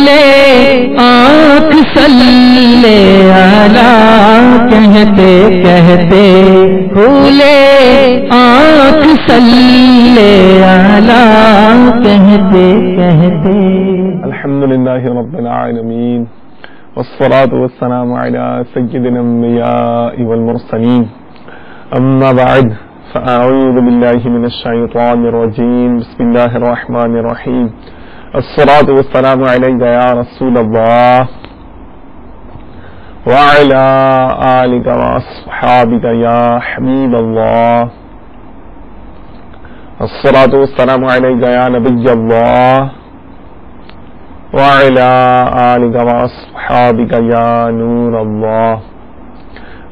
کھولے آنکھ صلی علی کہتے کہتے، کھولے آنکھ صلی علی کہتے کہتے۔ الحمدللہ رب العالمین والصلاة والسلام علی سید الانبیاء والمرسلین، اما بعد فاعوذ باللہ من الشیطان الرجیم، بسم اللہ الرحمن الرحیم، الصلاة والسلام علیک یا رسول اللہ وعلی آلک واصحابک یا حبیب اللہ، الصلاة والسلام علیک یا نبی اللہ وعلی آلک واصحابک یا نور اللہ۔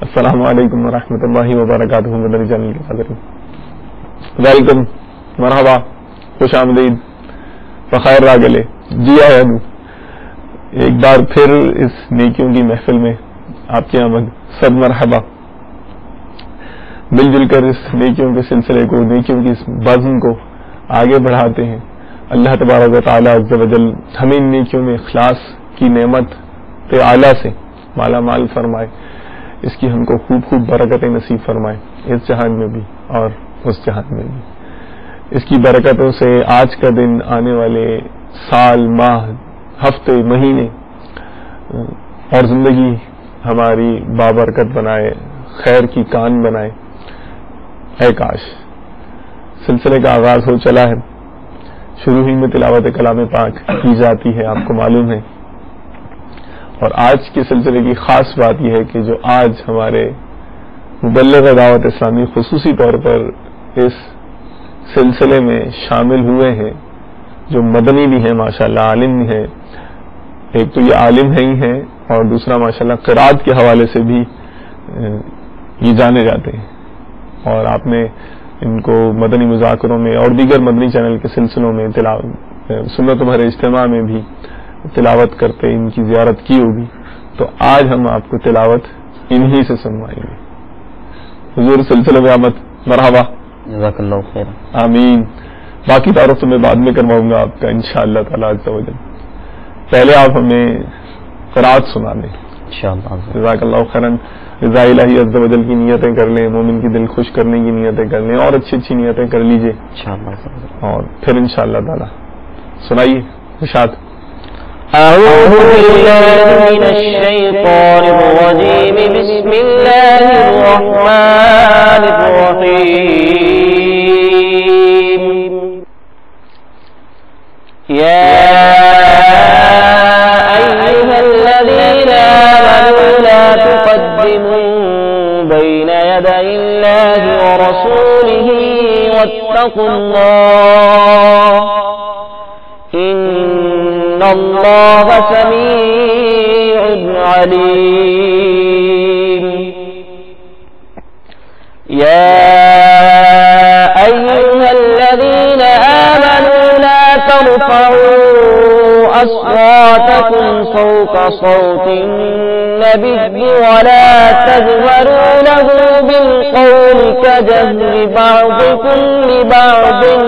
السلام علیکم ورحمۃ اللہ وبرکاتہ۔ مدنی چینل کے حاضرین، ویلکم، مرحبا، خوش آمدید، بخیر راگلے، جی آیا دوں ایک بار پھر اس نیکیوں کی محفل میں آپ کی آمد، صد مرحبا۔ مل جل کر اس نیکیوں کے سلسلے کو، نیکیوں کی اس بزم کو آگے بڑھاتے ہیں۔ اللہ تبارک و تعالی عز و جل ہمیں ان نیکیوں میں اخلاص کی نعمت اعلیٰ سے مالا مال فرمائے، اس کی ہم کو خوب خوب برکتیں نصیب فرمائے، اس جہان میں بھی اور اس جہان میں بھی۔ اس کی برکتوں سے آج کا دن، آنے والے سال، ماہ، ہفتے، مہینے اور زندگی ہماری بابرکت بنائے، خیر کی کان بنائے۔ اے کاش! سلسلے کا آغاز ہو چلا ہے، شروع ہی میں تلاوت کلام پاک کی جاتی ہے، آپ کو معلوم ہے، اور آج کے سلسلے کی خاص بات یہ ہے کہ جو آج ہمارے مبلغ دعوت اسلامی خصوصی طور پر اس سلسلے میں شامل ہوئے ہیں، جو مدنی بھی ہیں ماشاءاللہ، عالم بھی ہیں، ایک تو یہ عالم ہی ہیں اور دوسرا ماشاءاللہ قرات کے حوالے سے بھی یہ جانے جاتے ہیں، اور آپ نے ان کو مدنی مذاکروں میں اور دیگر مدنی چینل کے سلسلوں میں سنت بھرے اجتماع میں بھی تلاوت کرتے، ان کی زیارت کی ہوگی، تو آج ہم آپ کو تلاوت انہی سے سنوائیں گے۔ حضور سلسلہ میں آمد، مرحبا، جزاک اللہ خیر، آمین۔ باقی تعارف تو میں بعد میں کرواؤں گا آپ کا انشاءاللہ تعالی عز و جل، پہلے آپ ہمیں قرات سنا دیں انشاءاللہ۔ جزاک اللہ خیرن۔ رضا الہی عز و جل کی نیتیں کر لیں، مومن کی دل خوش کرنے کی نیتیں کر لیں، اور اچھی اچھی نیتیں کر لیجئے، اور پھر انشاءاللہ تعالی سنائیے ارشاد۔ اعوذ باللہ من الشیطان الرجیم، بسم اللہ الرحمن الرحیم۔ یا ایھا الذین آمنوا لا تقدموا بین یدی اللہ ورسولہ واتقوا اللہ، ان اللہ سمیع علیم۔ یا ایھا الذین آمنوا لا ترفعوا اصواتکم فوق صوت النبی ولا تجهروا له بالقول كجهر بعضكم لبعض ان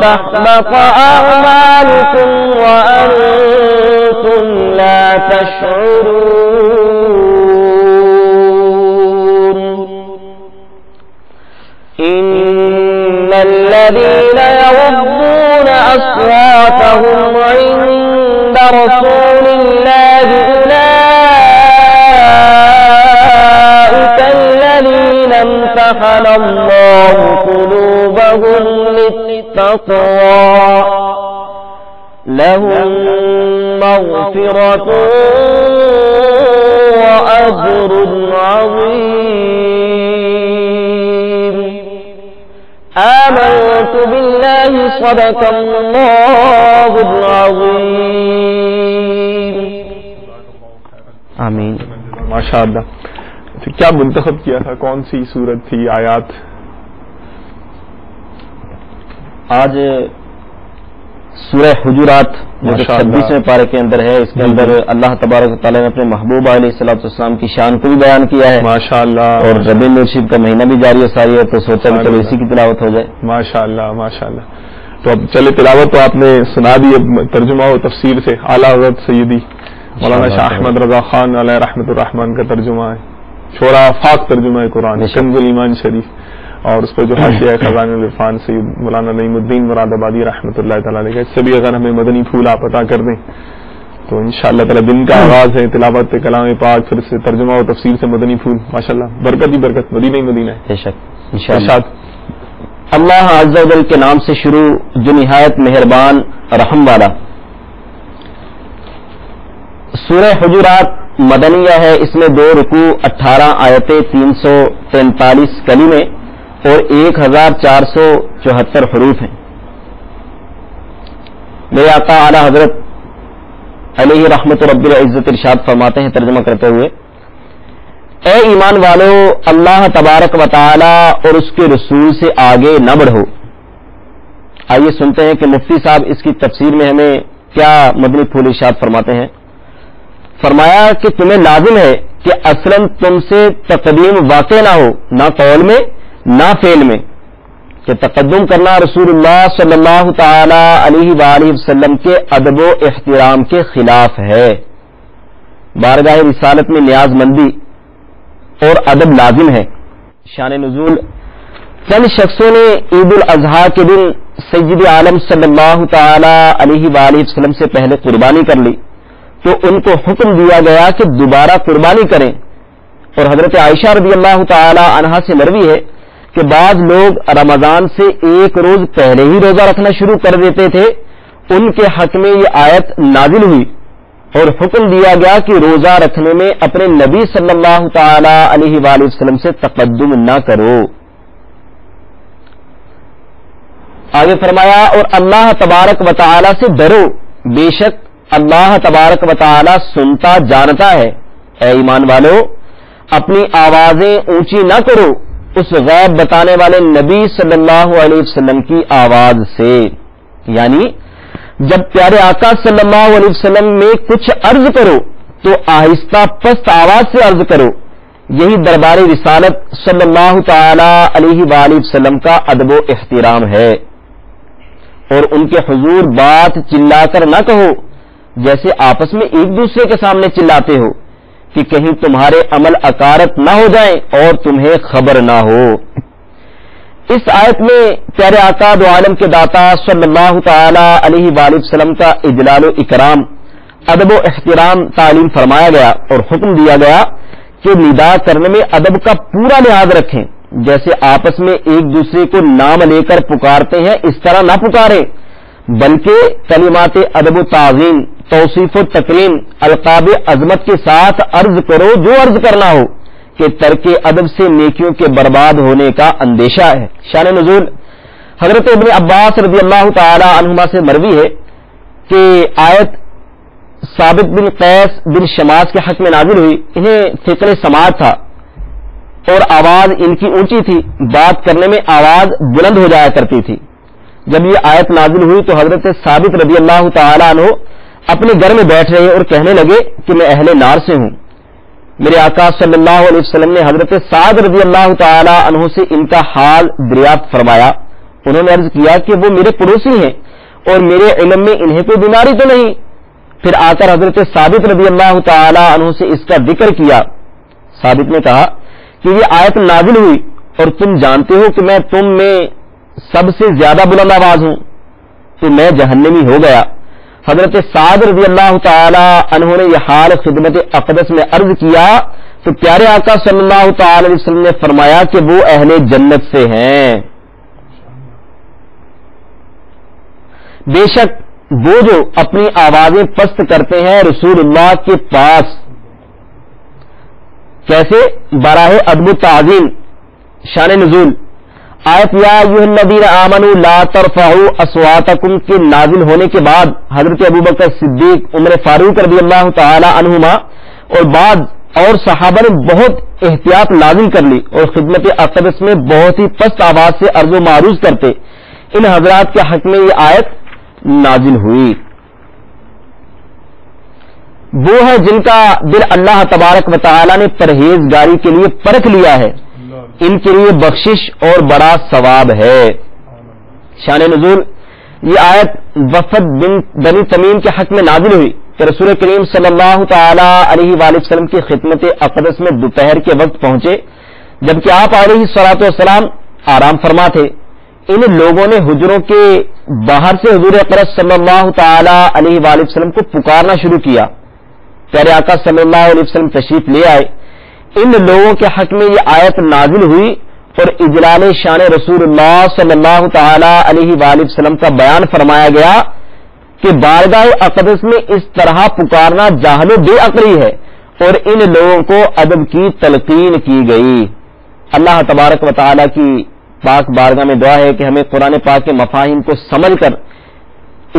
تحبط أعمالكم وأنتم لا تشعرون۔ إن الذين يغضون أصواتهم عند رسول الله أولئك الذين امتحن الله قلوبهم للتقوى، لهم مغفرة وأجر عظيم۔ آمنت بالله صدق الله العظيم۔ آمین، ماشاء اللہ۔ کیا منتخب کیا تھا، کون سی صورت تھی، آیات؟ آج سورہ حجرات جو 26ویں پارے کے اندر ہے، اس کے اندر اللہ تبارک و تعالیٰ نے اپنے محبوب علیہ السلام کی شان کو بھی بیان کیا ہے ماشاءاللہ، اور ربیع الاول کا مہینہ بھی جاری و ساری ہے، تو سوچا کہ چلو اسی کی تلاوت ہو جائے۔ ماشاءاللہ ماشاءاللہ۔ تو اب چلے تلاوت تو آپ نے سنا دی، اب ترجمہ و تفسیر سے اعلیٰ حضرت سیدی مولانا شاہ احمد رضا خان علیہ رحمۃ الرحمان کا ترجمہ ہے، شورا فاق ترجمہ ہے قرآن، کنز الایمان شریف، اور اس پر جو حاشیہ ہے خزانہ العرفان سید مولانا نعیم الدین مراد آبادی رحمۃ اللہ تعالیٰ علیہ کا، اس سے بھی اگر ہمیں مدنی پھول آپ عطا کر دیں تو انشاءاللہ تعالی دن کا آغاز ہے تلاوت کلام پاک، پھر سے ترجمہ و تفسیر سے مدنی پھول، ماشاءاللہ برکت ہی برکت، مدینہ ہی مدینہ ہے بے شک انشاءاللہ۔ اللہ عز و جل کے نام سے شروع جو نہایت مہربان رحم والا۔ سورہ حجرات مدنیہ ہے، اس میں 2 رکوع، 18 آیتیں، 343 کلمے اور 1474 حروف ہیں۔ میرے آقا اعلی حضرت علیہ رحمت رب العزت ارشاد فرماتے ہیں ترجمہ کرتے ہوئے، اے ایمان والو، اللہ تبارک و تعالی اور اس کے رسول سے آگے نہ بڑھو۔ آئیے سنتے ہیں کہ مفتی صاحب اس کی تفسیر میں ہمیں کیا مدنی پھول ارشاد فرماتے ہیں۔ فرمایا کہ تمہیں لازم ہے کہ اصلاً تم سے تقدیم واقع نہ ہو، نہ قول میں نہ فعل میں، کہ تقدم کرنا رسول اللہ صلی اللہ تعالی علیہ وآلہ وسلم کے ادب و احترام کے خلاف ہے۔ بارگاہ رسالت میں نیاز مندی اور ادب لازم ہے۔ شان نزول، چند شخصوں نے عید الاضحیٰ کے دن سید عالم صلی اللہ تعالی علیہ وآلہ وسلم سے پہلے قربانی کر لی تو ان کو حکم دیا گیا کہ دوبارہ قربانی کریں، اور حضرت عائشہ رضی اللہ تعالی عنہا سے مروی ہے کہ بعض لوگ رمضان سے 1 روز پہلے ہی روزہ رکھنا شروع کر دیتے تھے، ان کے حق میں یہ آیت نازل ہوئی اور حکم دیا گیا کہ روزہ رکھنے میں اپنے نبی صلی اللہ تعالی علیہ وآلہ وسلم سے تقدم نہ کرو۔ آگے فرمایا، اور اللہ تبارک و تعالی سے ڈرو، بے شک اللہ تبارک و تعالی سنتا جانتا ہے۔ اے ایمان والو، اپنی آوازیں اونچی نہ کرو اس غیب بتانے والے نبی صلی اللہ علیہ وسلم کی آواز سے، یعنی جب پیارے آقا صلی اللہ علیہ وسلم میں کچھ عرض کرو تو آہستہ پست آواز سے عرض کرو، یہی دربار رسالت صلی اللہ تعالی علیہ وآلہ وسلم کا ادب و احترام ہے۔ اور ان کے حضور بات چلا کر نہ کہو جیسے آپس میں ایک دوسرے کے سامنے چلاتے ہو کہ کہیں تمہارے عمل اکارت نہ ہو جائیں اور تمہیں خبر نہ ہو۔ اس آیت میں پیارے آقا دو عالم کے داتا صلی اللہ تعالی علیہ وآلہ وسلم کا اجلال و اکرام، ادب و احترام تعلیم فرمایا گیا اور حکم دیا گیا کہ ندا کرنے میں ادب کا پورا لحاظ رکھیں، جیسے آپس میں ایک دوسرے کو نام لے کر پکارتے ہیں اس طرح نہ پکاریں، بلکہ کلمات ادب و تعظیم، توصیف و تکریم، القاب عظمت کے ساتھ عرض کرو جو عرض کرنا ہو، کہ ترک ادب سے نیکیوں کے برباد ہونے کا اندیشہ ہے۔ شان نزول، حضرت ابن عباس رضی اللہ تعالی عنہما سے مروی ہے کہ آیت ثابت بن قیس بن شماس کے حق میں نازل ہوئی۔ انہیں فکر سماعت تھا اور آواز ان کی اونچی تھی، بات کرنے میں آواز بلند ہو جایا کرتی تھی۔ جب یہ آیت نازل ہوئی تو حضرت ثابت رضی اللہ تعالی عنہ اپنے گھر میں بیٹھ رہے اور کہنے لگے کہ میں اہل نار سے ہوں۔ میرے آقا صلی اللہ علیہ وسلم نے حضرت سعد رضی اللہ تعالی عنہ سے ان کا حال دریافت فرمایا۔ انہوں نے عرض کیا کہ وہ میرے پڑوسی ہیں اور میرے علم میں انہیں کوئی بیماری تو نہیں۔ پھر آ کر حضرت ثابت رضی اللہ تعالی عنہ سے اس کا ذکر کیا۔ ثابت نے کہا کہ یہ آیت نازل ہوئی اور تم جانتے ہو کہ میں تم میں سب سے زیادہ بلند آواز ہوں، تو میں جہنمی ہو گیا۔ حضرت سعد رضی اللہ تعالی عنہ نے یہ حال خدمت اقدس میں عرض کیا تو پیارے آقا صلی اللہ تعالی علیہ وسلم نے فرمایا کہ وہ اہل جنت سے ہیں۔ بے شک وہ جو اپنی آوازیں پست کرتے ہیں رسول اللہ کے پاس، کیسے؟ براہ ادب و تعظیم۔ شان نزول، آیت یا ایھا الذین آمنوا لا ترفعوا اصواتکم کے نازل ہونے کے بعد حضرت ابوبکر صدیق، عمر فاروق رضی اللہ تعالی عنہما اور بعض اور صحابہ نے بہت احتیاط لازم کر لی اور خدمت اقدس میں بہت ہی پست آواز سے عرض و معروض کرتے۔ ان حضرات کے حق میں یہ آیت نازل ہوئی۔ وہ ہے جن کا دل اللہ تبارک و تعالی نے پرہیزگاری کے لیے پرکھ لیا ہے، ان کے لیے بخشش اور بڑا ثواب ہے۔ شان نزول، یہ آیت وفد بنی تمیم کے حق میں نازل ہوئی کہ رسول کریم صلی اللہ تعالی علیہ وآلہ وسلم کی خدمت اقدس میں دوپہر کے وقت پہنچے، جبکہ آپ علیہ الصلوۃ والسلام آرام فرما تھے۔ ان لوگوں نے حجروں کے باہر سے حضور اقدس صلی اللہ تعالی علیہ وآلہ وسلم کو پکارنا شروع کیا۔ پیارے آقا صلی اللہ علیہ وسلم تشریف لے آئے۔ ان لوگوں کے حق میں یہ آیت نازل ہوئی اور اجلال شان رسول اللہ صلی اللہ تعالی علیہ وآلہ وسلم کا بیان فرمایا گیا کہ بارگاہ اقدس میں اس طرح پکارنا جاہل و بے عقلی ہے، اور ان لوگوں کو ادب کی تلقین کی گئی۔ اللہ تبارک و تعالی کی پاک بارگاہ میں دعا ہے کہ ہمیں قرآن پاک کے مفاہیم کو سمجھ کر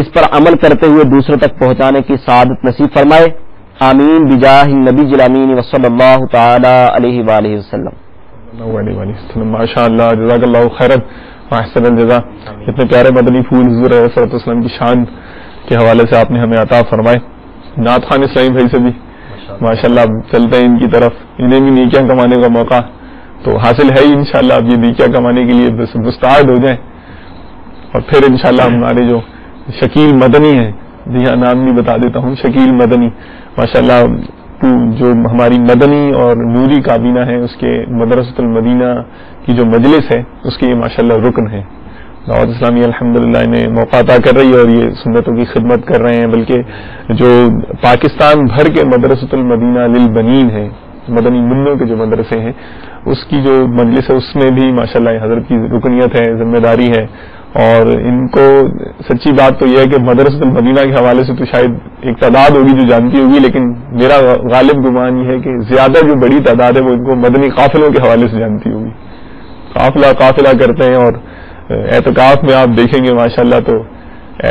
اس پر عمل کرتے ہوئے دوسروں تک پہنچانے کی سعادت نصیب فرمائے۔ آمین بجاہ النبی الامین وصلی اللہ تعالی علیہ وآلہ وسلم۔ ماشاء اللہ، جزاک اللہ خیرا واحسن الجزا۔ اتنے پیارے مدنی پھول حضور علیہ الصلوۃ والسلام کی شان کے حوالے سے آپ نے ہمیں عطا فرمائے۔ نعت خان اسلامی بھائی سے بھی ماشاء اللہ چلتے ہیں ان کی طرف، انہیں بھی نیکیاں کمانے کا موقع تو حاصل ہے ہی انشاءاللہ۔ اب یہ نیکیاں کمانے کے لیے بس مستعد ہو جائیں، اور پھر انشاءاللہ ہمارے جو شکیل مدنی ہیں، جی نام بھی بتا دیتا ہوں، شکیل مدنی ماشاءاللہ جو ہماری مدنی اور نوری کابینہ ہے، اس کے مدرسۃ المدینہ کی جو مجلس ہے اس کے یہ ماشاءاللہ رکن ہے۔ دعوت اسلامی الحمدللہ انہیں موقع عطا کر رہی ہے اور یہ سنتوں کی خدمت کر رہے ہیں، بلکہ جو پاکستان بھر کے مدرسۃ المدینہ للبنین ہے، مدنی منوں کے جو مدرسے ہیں، اس کی جو مجلس ہے اس میں بھی ماشاءاللہ حضرت کی رکنیت ہے، ذمہ داری ہے۔ اور ان کو سچی بات تو یہ ہے کہ مدرسۃ المدینہ کے حوالے سے تو شاید ایک تعداد ہوگی جو جانتی ہوگی، لیکن میرا غالب گمان یہ ہے کہ زیادہ جو بڑی تعداد ہے وہ ان کو مدنی قافلوں کے حوالے سے جانتی ہوگی۔ قافلہ کرتے ہیں، اور اعتکاف میں آپ دیکھیں گے ماشاءاللہ تو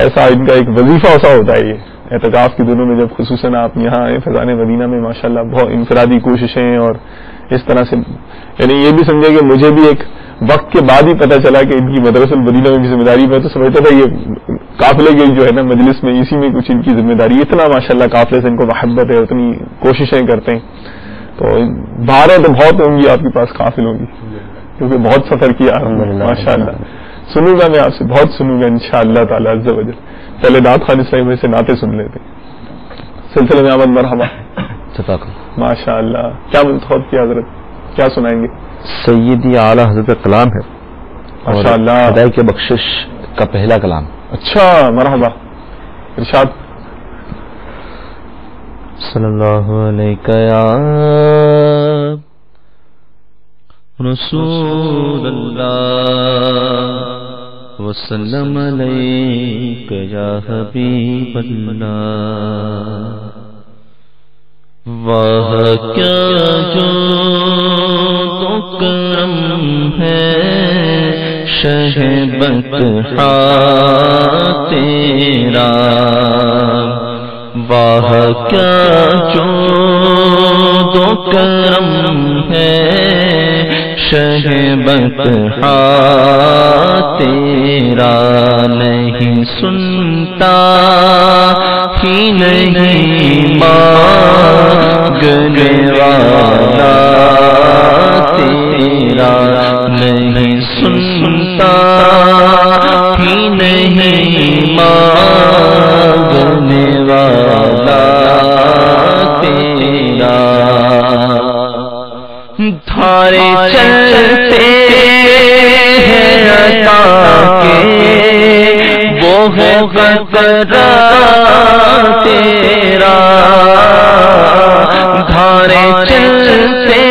ایسا ان کا ایک وظیفہ سا ہوتا ہے۔ یہ اعتکاف کے دنوں میں جب خصوصاً آپ یہاں آئے فیضان مدینہ میں ماشاءاللہ بہت انفرادی کوششیں، اور اس طرح سے یعنی یہ بھی سمجھے کہ مجھے بھی ایک وقت کے بعد ہی پتہ چلا کہ ان کی مدرسۃ المدینہ میں بھی ذمہ داری، میں تو سمجھتا تھا یہ قافلے کی جو ہے نا مجلس میں اسی میں کچھ ان کی ذمہ داری، اتنا ماشاءاللہ قافلے سے ان کو محبت ہے، اتنی کوششیں کرتے ہیں۔ تو بھاریں تو بہت ہوں گی آپ کے پاس قافل ہوں گی، کیونکہ بہت سفر کیا ماشاءاللہ۔ سنوں گا میں آپ سے، بہت سنوں گا انشاءاللہ تعالی عز و جل۔ پہلے نعت خان اسلامی میں سے نعتیں سن لیتے سلسلے میں آمد مرحبا ماشاءاللہ۔ کیا منتخب کیا حضرت، کیا سنائیں گے؟ سیدی اعلیٰ حضرت کلام ہے ماشاءاللہ، خدائے کی بخشش کا پہلا کلام۔ اچھا مرحبا، ارشاد۔ صلی اللہ علیہ یا رسول اللہ وسلم علیک یا حبیب اللہ، واہ کیا جو تو کرم ہے شہبت تیرا، واہ کیا جو تو کرم ہے شہبت تیرا، نہیں سنتا ہی نہیں مانگنے والا تیرا، نہیں سنتا ہی نہیں مانگنے والا تیرا، دھارے چلتے ہیں عطا کے وہ ہے قطرہ تیرا، دھارے چلتے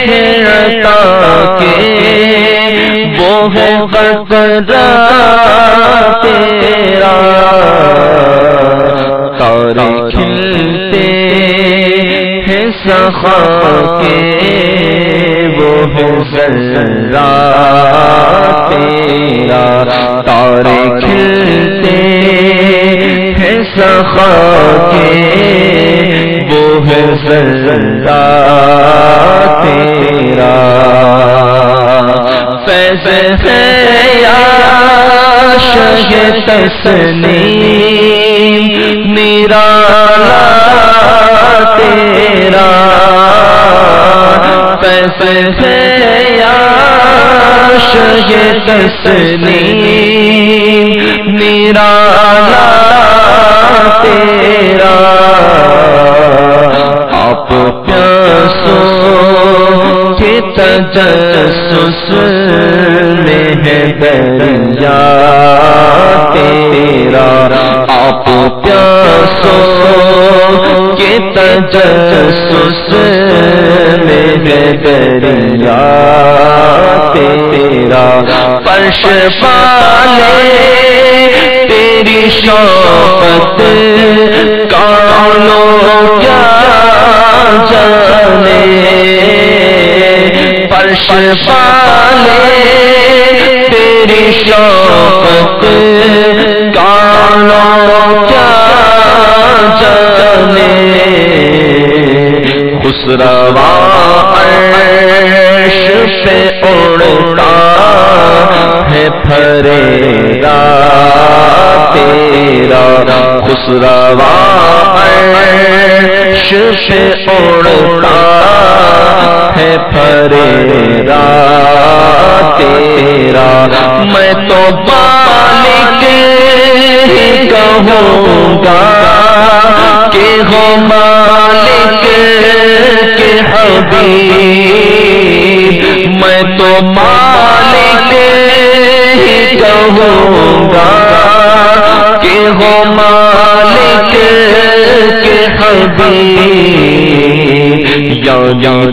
ہیں عطا کے وہ ہے قطرہ تیرا، تارے کھلتے ہیں سخا کے وہ ہے ذرہ تیرا، تارے کھلتے ہیں سخا کے وہ ہے ذرہ تیرا، فیض ہے یا شہ تسلیم نرالا تیرا کیسے ہے یا شہ تسلیم نرالا تیرا آپ پیاسوں کے تجسس میں ہے دریا تیرا آپ پیاسوں کے تجسس میں ہے دریا تیرا فرش والے تیری شوقت کانوں کیا جانے فرش والے تیری شوقت کانوں کیا جانے خسروا عرش پہ اڑتا ہے پھریرا تیرا خسروا عرش پہ اڑتا ہے پھریرا تیرا میں تو مالک ہی کہوں گا کہ ہو مالک کے حبیب میں تو مالک ہی کہوں گا کہ ہو مالک کے حبیب یا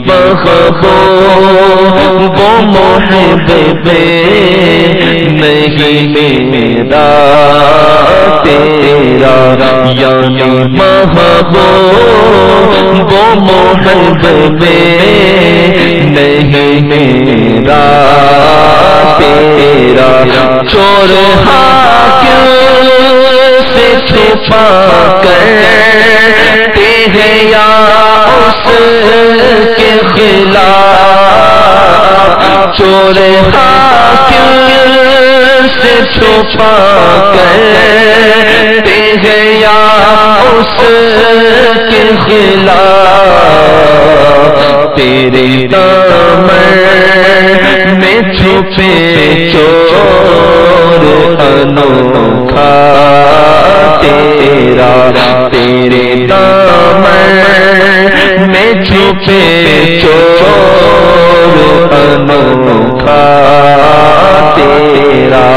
محبوب وہ محب نہیں میرا تیرا یا محبوب وہ محب نہیں میرا تیرا چور حاکم سے چھپا کر ہیں یا اس کے خلاف چور حاکم سے چھپا کرتے ہیں یا اس کے خلاف تیرے دامن میں چھپے چور انوکھا تیرا تیرے دامن میں چھپے چور انوکھا تیرا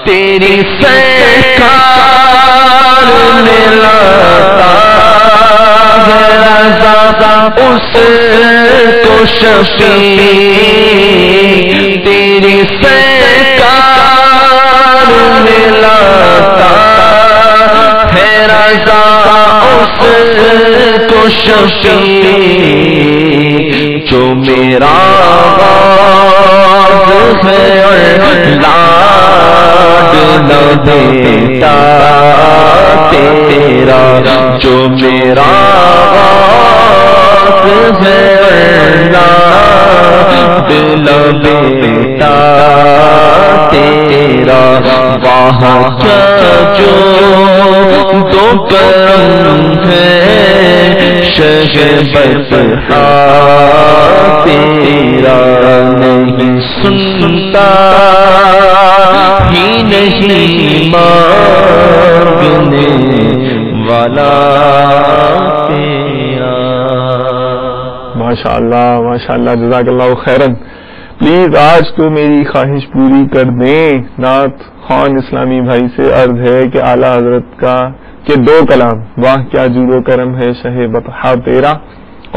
تیری سرکار میں لاتا ہے رضا اس کو شفیع تیری سرکار میں لاتا ہے رضا اس کو شفیع جو میرا غاز ہے لاڈ نہ بیٹا تیرا جو میرا غاز ہے لاڈ نہ بیٹا تیرا وہاں کیا جو تو کرم ہے شہ بطحا تیرا نہیں سنتا ہی نہیں مانگنے والا تیرا. ماشاء اللہ جزاک اللہ خیرن. پلیز آج تو میری خواہش پوری کر دیں. نعت خان اسلامی بھائی سے عرض ہے کہ اعلیٰ حضرت کا کہ دو کلام واہ کیا جود و کرم ہے شہ بطحا تیرا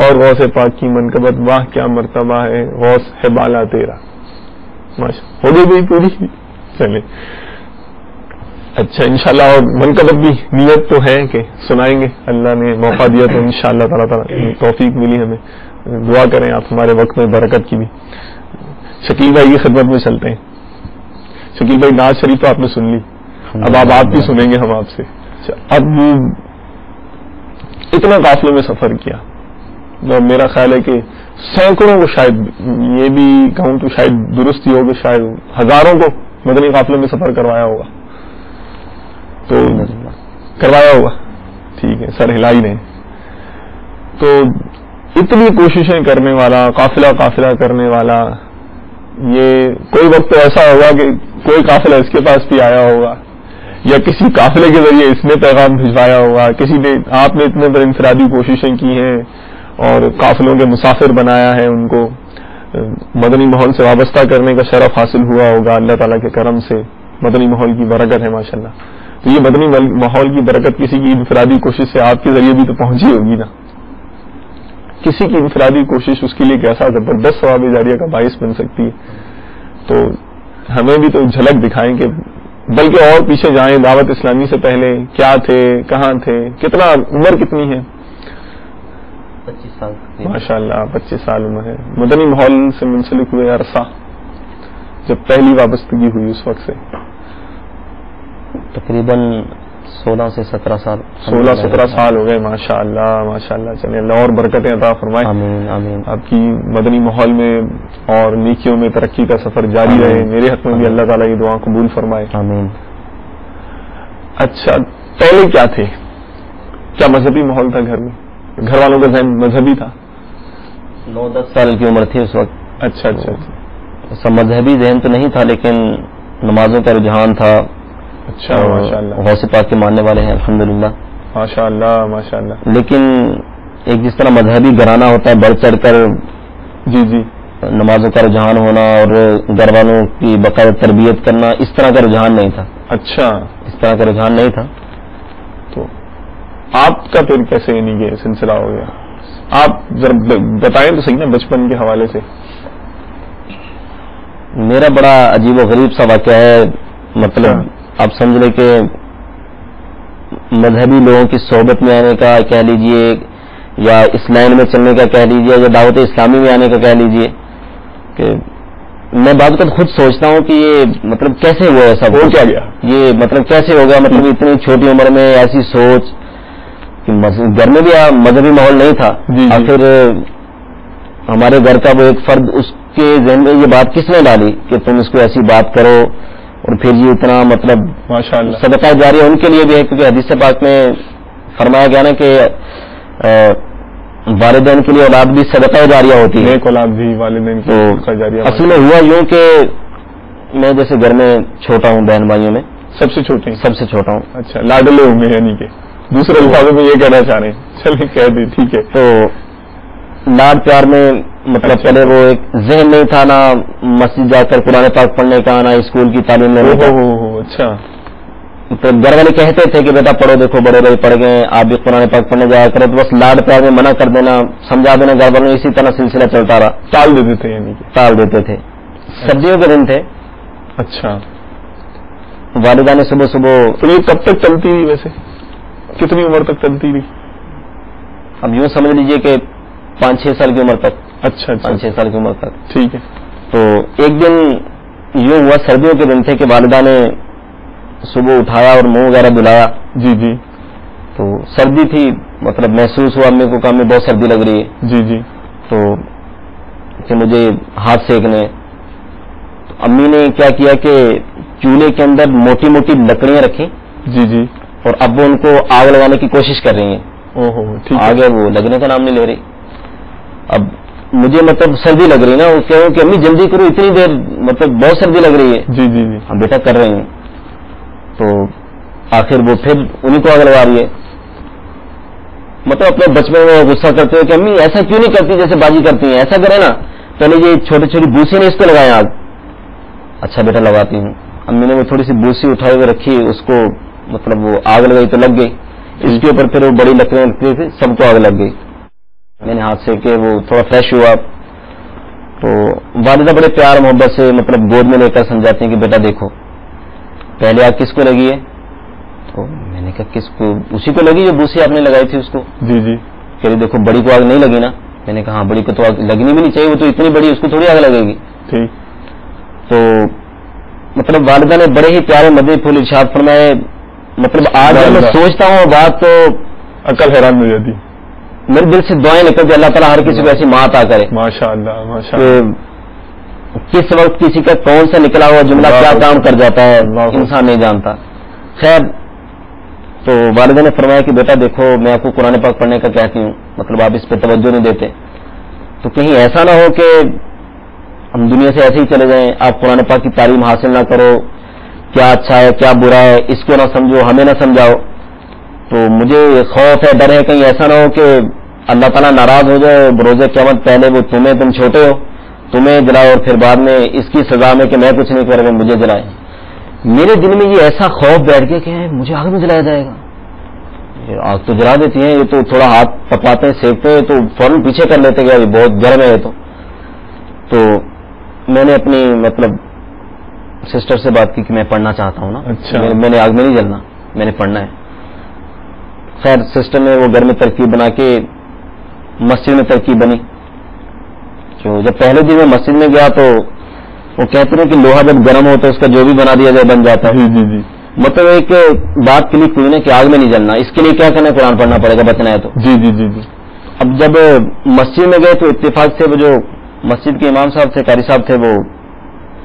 اور غوث پاک کی منقبت واہ کیا مرتبہ ہے غوث ہے بالا تیرا. ہو گئی بھائی پوری. چلے اچھا انشاءاللہ اور منقبت بھی نیت تو ہے کہ سنائیں گے. اللہ نے موقع دیا تو انشاءاللہ تعالیٰ توفیق ملی ہمیں. دعا کریں آپ ہمارے وقت میں برکت کی بھی. شکیل بھائی کی خدمت میں چلتے ہیں. شکیل بھائی ناز شریف تو آپ نے سن لی, اب آپ بھی سنیں گے ہم آپ سے. اب اتنا قافلوں میں سفر کیا, میرا خیال ہے کہ سینکڑوں کو, شاید یہ بھی کہوں تو شاید درست ہی ہو کہ شاید ہزاروں کو مدنی قافلے میں سفر کروایا ہوگا تو کروایا ہوگا، ٹھیک ہے، سر ہلا ہی نہیں. تو اتنی کوششیں کرنے والا، قافلہ کرنے والا، یہ کوئی وقت تو ایسا ہوگا کہ کوئی قافلہ اس کے پاس بھی آیا ہوگا یا کسی قافلے کے ذریعے اس نے پیغام بھجوایا ہوگا، کسی نے، آپ نے اتنے بڑے انفرادی کوششیں کی ہیں اور قافلوں کے مسافر بنایا ہے، ان کو مدنی ماحول سے وابستہ کرنے کا شرف حاصل ہوا ہوگا اللہ تعالیٰ کے کرم سے. مدنی ماحول کی برکت ہے ماشاءاللہ. تو یہ مدنی ماحول کی برکت کسی کی انفرادی کوشش سے آپ کے ذریعے بھی تو پہنچی ہوگی نا. کسی کی انفرادی کوشش اس کے لیے کیسا زبردست ثواب جاریہ کا باعث بن سکتی ہے. تو ہمیں بھی تو جھلک دکھائیں کہ بلکہ اور پیچھے جائیں، دعوت اسلامی سے پہلے کیا تھے، کہاں تھے، کتنا عمر کتنی ہے؟ 25 سال. ماشاء اللہ 25 سال عمر ہے. مدنی ماحول سے منسلک ہوئے عرصہ جب پہلی وابستگی ہوئی اس وقت سے تقریباً 16 سے 17 سال. 16-17 سال ہو گئے. ماشاء اللہ. چلے اللہ اور برکتیں عطا فرمائے. آمین آمین. آپ کی مدنی ماحول میں اور نیکیوں میں ترقی کا سفر جاری رہے. میرے حق میں بھی اللہ تعالیٰ یہ دعا قبول فرمائے. آمین. اچھا، پہلے کیا تھے؟ کیا مذہبی ماحول تھا گھر میں؟ گھر والوں کا ذہن مذہبی تھا؟ 9-10 سال کی عمر تھی اس وقت. اچھا. سب مذہبی ذہن تو نہیں تھا لیکن نمازوں کا رجحان تھا. اچھا ماشاء اللہ. غوث پاک کے ماننے والے ہیں الحمدللہ. ماشاء اللہ. لیکن ایک جس طرح مذہبی گھرانہ ہوتا ہے بڑھ چڑھ کر جی نمازوں کا رجحان ہونا اور گھر والوں کی باقاعدہ تربیت کرنا، اس طرح کا رجحان نہیں تھا. اچھا، اس طرح کا رجحان نہیں تھا. تو آپ کا پھر کیسے یعنی کہ سلسلہ ہو گیا؟ آپ ذرا بتائیں تو صحیح نا بچپن کے حوالے سے. میرا بڑا عجیب و غریب سا واقعہ ہے. مطلب آپ سمجھ لیں کہ مذہبی لوگوں کی صحبت میں آنے کا کہہ لیجئے یا اس لائن میں چلنے کا کہہ لیجئے یا دعوت اسلامی میں آنے کا کہہ لیجئے کہ میں بعض اوقات خود سوچتا ہوں کہ یہ مطلب کیسے ہوا ایسا ہو کیا گیا، یہ مطلب کیسے ہو گیا. مطلب اتنی چھوٹی عمر میں ایسی سوچ کہ گھر میں بھی مذہبی ماحول نہیں تھا. آخر ہمارے گھر کا وہ ایک فرد، اس کے ذہن میں یہ بات کس نے ڈالی کہ تم اس کو ایسی بات کرو اور پھر یہ اتنا مطلب ماشاء اللہ صدقہ جاریہ ان کے لیے بھی ہے کیونکہ حدیث پاک میں فرمایا گیا نا کہ والدین کے لیے اولاد بھی صدقہ جاریہ ہوتی ہے. نیک اولاد بھی والدین کی صدقہ جاریہ. اصل میں ہوا یوں کہ میں جیسے گھر میں چھوٹا ہوں، بہن بھائیوں میں سب سے چھوٹا ہوں. اچھا، لاڈلے ہوں گے یعنی کہ دوسرے الفاظوں میں یہ کہنا چاہ رہے ہیں. چلیے کہہ دیں ٹھیک ہے. تو لاڈ پیار میں مطلب پہلے وہ ایک ذہن نہیں تھا، نہ مسجد جا کر قرآن پاک پڑھنے کا، نہ اسکول کی تعلیم لینے کا. اچھا. تو گھر والے کہتے تھے کہ بیٹا پڑھو، دیکھو بڑے بڑے پڑھ گئے، آپ بھی قرآن پاک پڑھنے جایا کرو. تو بس لاڈ پیار میں منع کر دینا، سمجھا دینا گھر والوں. اسی طرح سلسلہ چلتا رہا. ٹال دیتے تھے یعنی کہ ٹال دیتے تھے. سردیوں کے دن تھے. اچھا. والدہ نے صبح صبح. تو یہ کب تک چلتی رہی ویسے؟ کتنی عمر تک چلتی رہی؟ اب یوں سمجھ لیجئے کہ 5-6 سال کی عمر تک. اچھا. 5-6 سال کی عمر تک. ٹھیک ہے. تو ایک دن یوں ہوا، سردیوں کے دن تھے کہ والدہ نے صبح اٹھایا اور منہ وغیرہ دھلایا. جی. تو سردی تھی، مطلب محسوس ہوا امی کو کہ ہمیں بہت سردی لگ رہی ہے. جی. تو کہ مجھے ہاتھ سیکنے. تو امی نے کیا کیا کہ چولہے کے اندر موٹی موٹی لکڑیاں رکھی. جی. اور اب وہ ان کو آگ لگانے کی کوشش کر رہی ہیں. ٹھیک. آگے وہ لگنے کا نام نہیں لے رہی. اب مجھے مطلب سردی لگ رہی نا، وہ کہوں کہ امی جلدی کرو، اتنی دیر مطلب بہت سردی لگ رہی ہے. جی. ہم بیٹا کر رہے ہیں. تو آخر وہ پھر انہیں کو آگ لگا رہی ہے. مطلب اپنے بچپن میں غصہ کرتے ہوئے کہ امی ایسا کیوں نہیں کرتی جیسے باجی کرتی ہیں، ایسا کرے نا. پہلے یہ چھوٹی چھوٹی بوسی نے اس کو لگایا آگ. اچھا بیٹا لگاتی ہوں. امی نے وہ تھوڑی سی بوسی اٹھائے ہوئے رکھی، اس کو مطلب وہ آگ لگائی تو لگ گئی. اس کے اوپر پھر وہ بڑی لکڑیاں رکھتی تھی، سب کو آگ لگ گئی. میں نے ہاتھ سے کہ وہ تھوڑا فریش ہوا. تو والدہ بڑے پیار محبت سے مطلب گود میں لے کر سمجھاتی ہیں کہ بیٹا دیکھو پہلے آگ کس کو لگی ہے. تو میں نے کہا کس کو؟ اسی کو لگی جو بوسی آپ نے لگائی تھی اس کو. جی. کہہ رہی دیکھو بڑی کو آگ نہیں لگی نا. میں نے کہا ہاں بڑی کو تو آگ لگنی بھی نہیں چاہیے، وہ تو اتنی بڑی، اس کو تھوڑی آگ لگے گی. ٹھیک. تو مطلب والدہ نے بڑے ہی پیارے مدنی پھول ارشاد فرمائے. مطلب آج میں سوچتا ہوں بات تو عقل حیران ہو جاتی. میرے دل سے دعائیں نکلتی اللہ تعالیٰ ہر کسی کو ایسی ماں عطا کرے. ماشاء اللہ. کس وقت کسی کا کون سا نکلا ہوا جملہ کیا کام کر جاتا ہے انسان نہیں جانتا. خیر تو والدہ نے فرمایا کہ بیٹا دیکھو میں آپ کو قرآن پاک پڑھنے کا کہتی ہوں, مطلب آپ اس پہ توجہ نہیں دیتے, تو کہیں ایسا نہ ہو کہ ہم دنیا سے ایسے ہی چلے جائیں, آپ قرآن پاک کی تعلیم حاصل نہ کرو, کیا اچھا ہے کیا برا ہے اس کو نہ سمجھو, ہمیں نہ سمجھاؤ. تو مجھے خوف ہے, ڈر ہے کہیں ایسا نہ ہو کہ اللہ تعالیٰ ناراض ہو جائے, روز قیامت پہلے وہ تم چھوٹے ہو تمہیں جلائے اور پھر بعد میں اس کی سزا میں کہ میں کچھ نہیں کر رہا مجھے جلائے. میرے دل میں یہ ایسا خوف بیٹھ گیا کہ مجھے آگ میں جلایا جائے گا. یہ آگ تو جلا دیتی ہیں, یہ تو تھوڑا ہاتھ پکاتے ہیں سیکتے ہیں تو فوراً پیچھے کر لیتے گیا, یہ بہت گرم ہے. تو میں نے اپنی مطلب سسٹر سے بات کی کہ میں پڑھنا چاہتا ہوں نا. اچھا. میں نے آگ میں نہیں جلنا, میں نے پڑھنا ہے. خیر سسٹر نے وہ گھر میں ترکیب بنا کے مسجد میں ترکیب بنی. جو جب پہلے دن میں مسجد میں گیا تو وہ کہتے ہیں کہ لوہا جب گرم ہو تو اس کا جو بھی بنا دیا جائے بن جاتا ہے. جی جی مطلب ایک بات کلک ہوئی نا کہ آگ میں نہیں جلنا, اس کے لیے کیا کرنا ہے, قرآن پڑھنا پڑے گا بچنا ہے تو. جی جی جی جی. اب جب مسجد میں گئے تو اتفاق سے وہ جو مسجد کے امام صاحب تھے, قاری صاحب تھے, وہ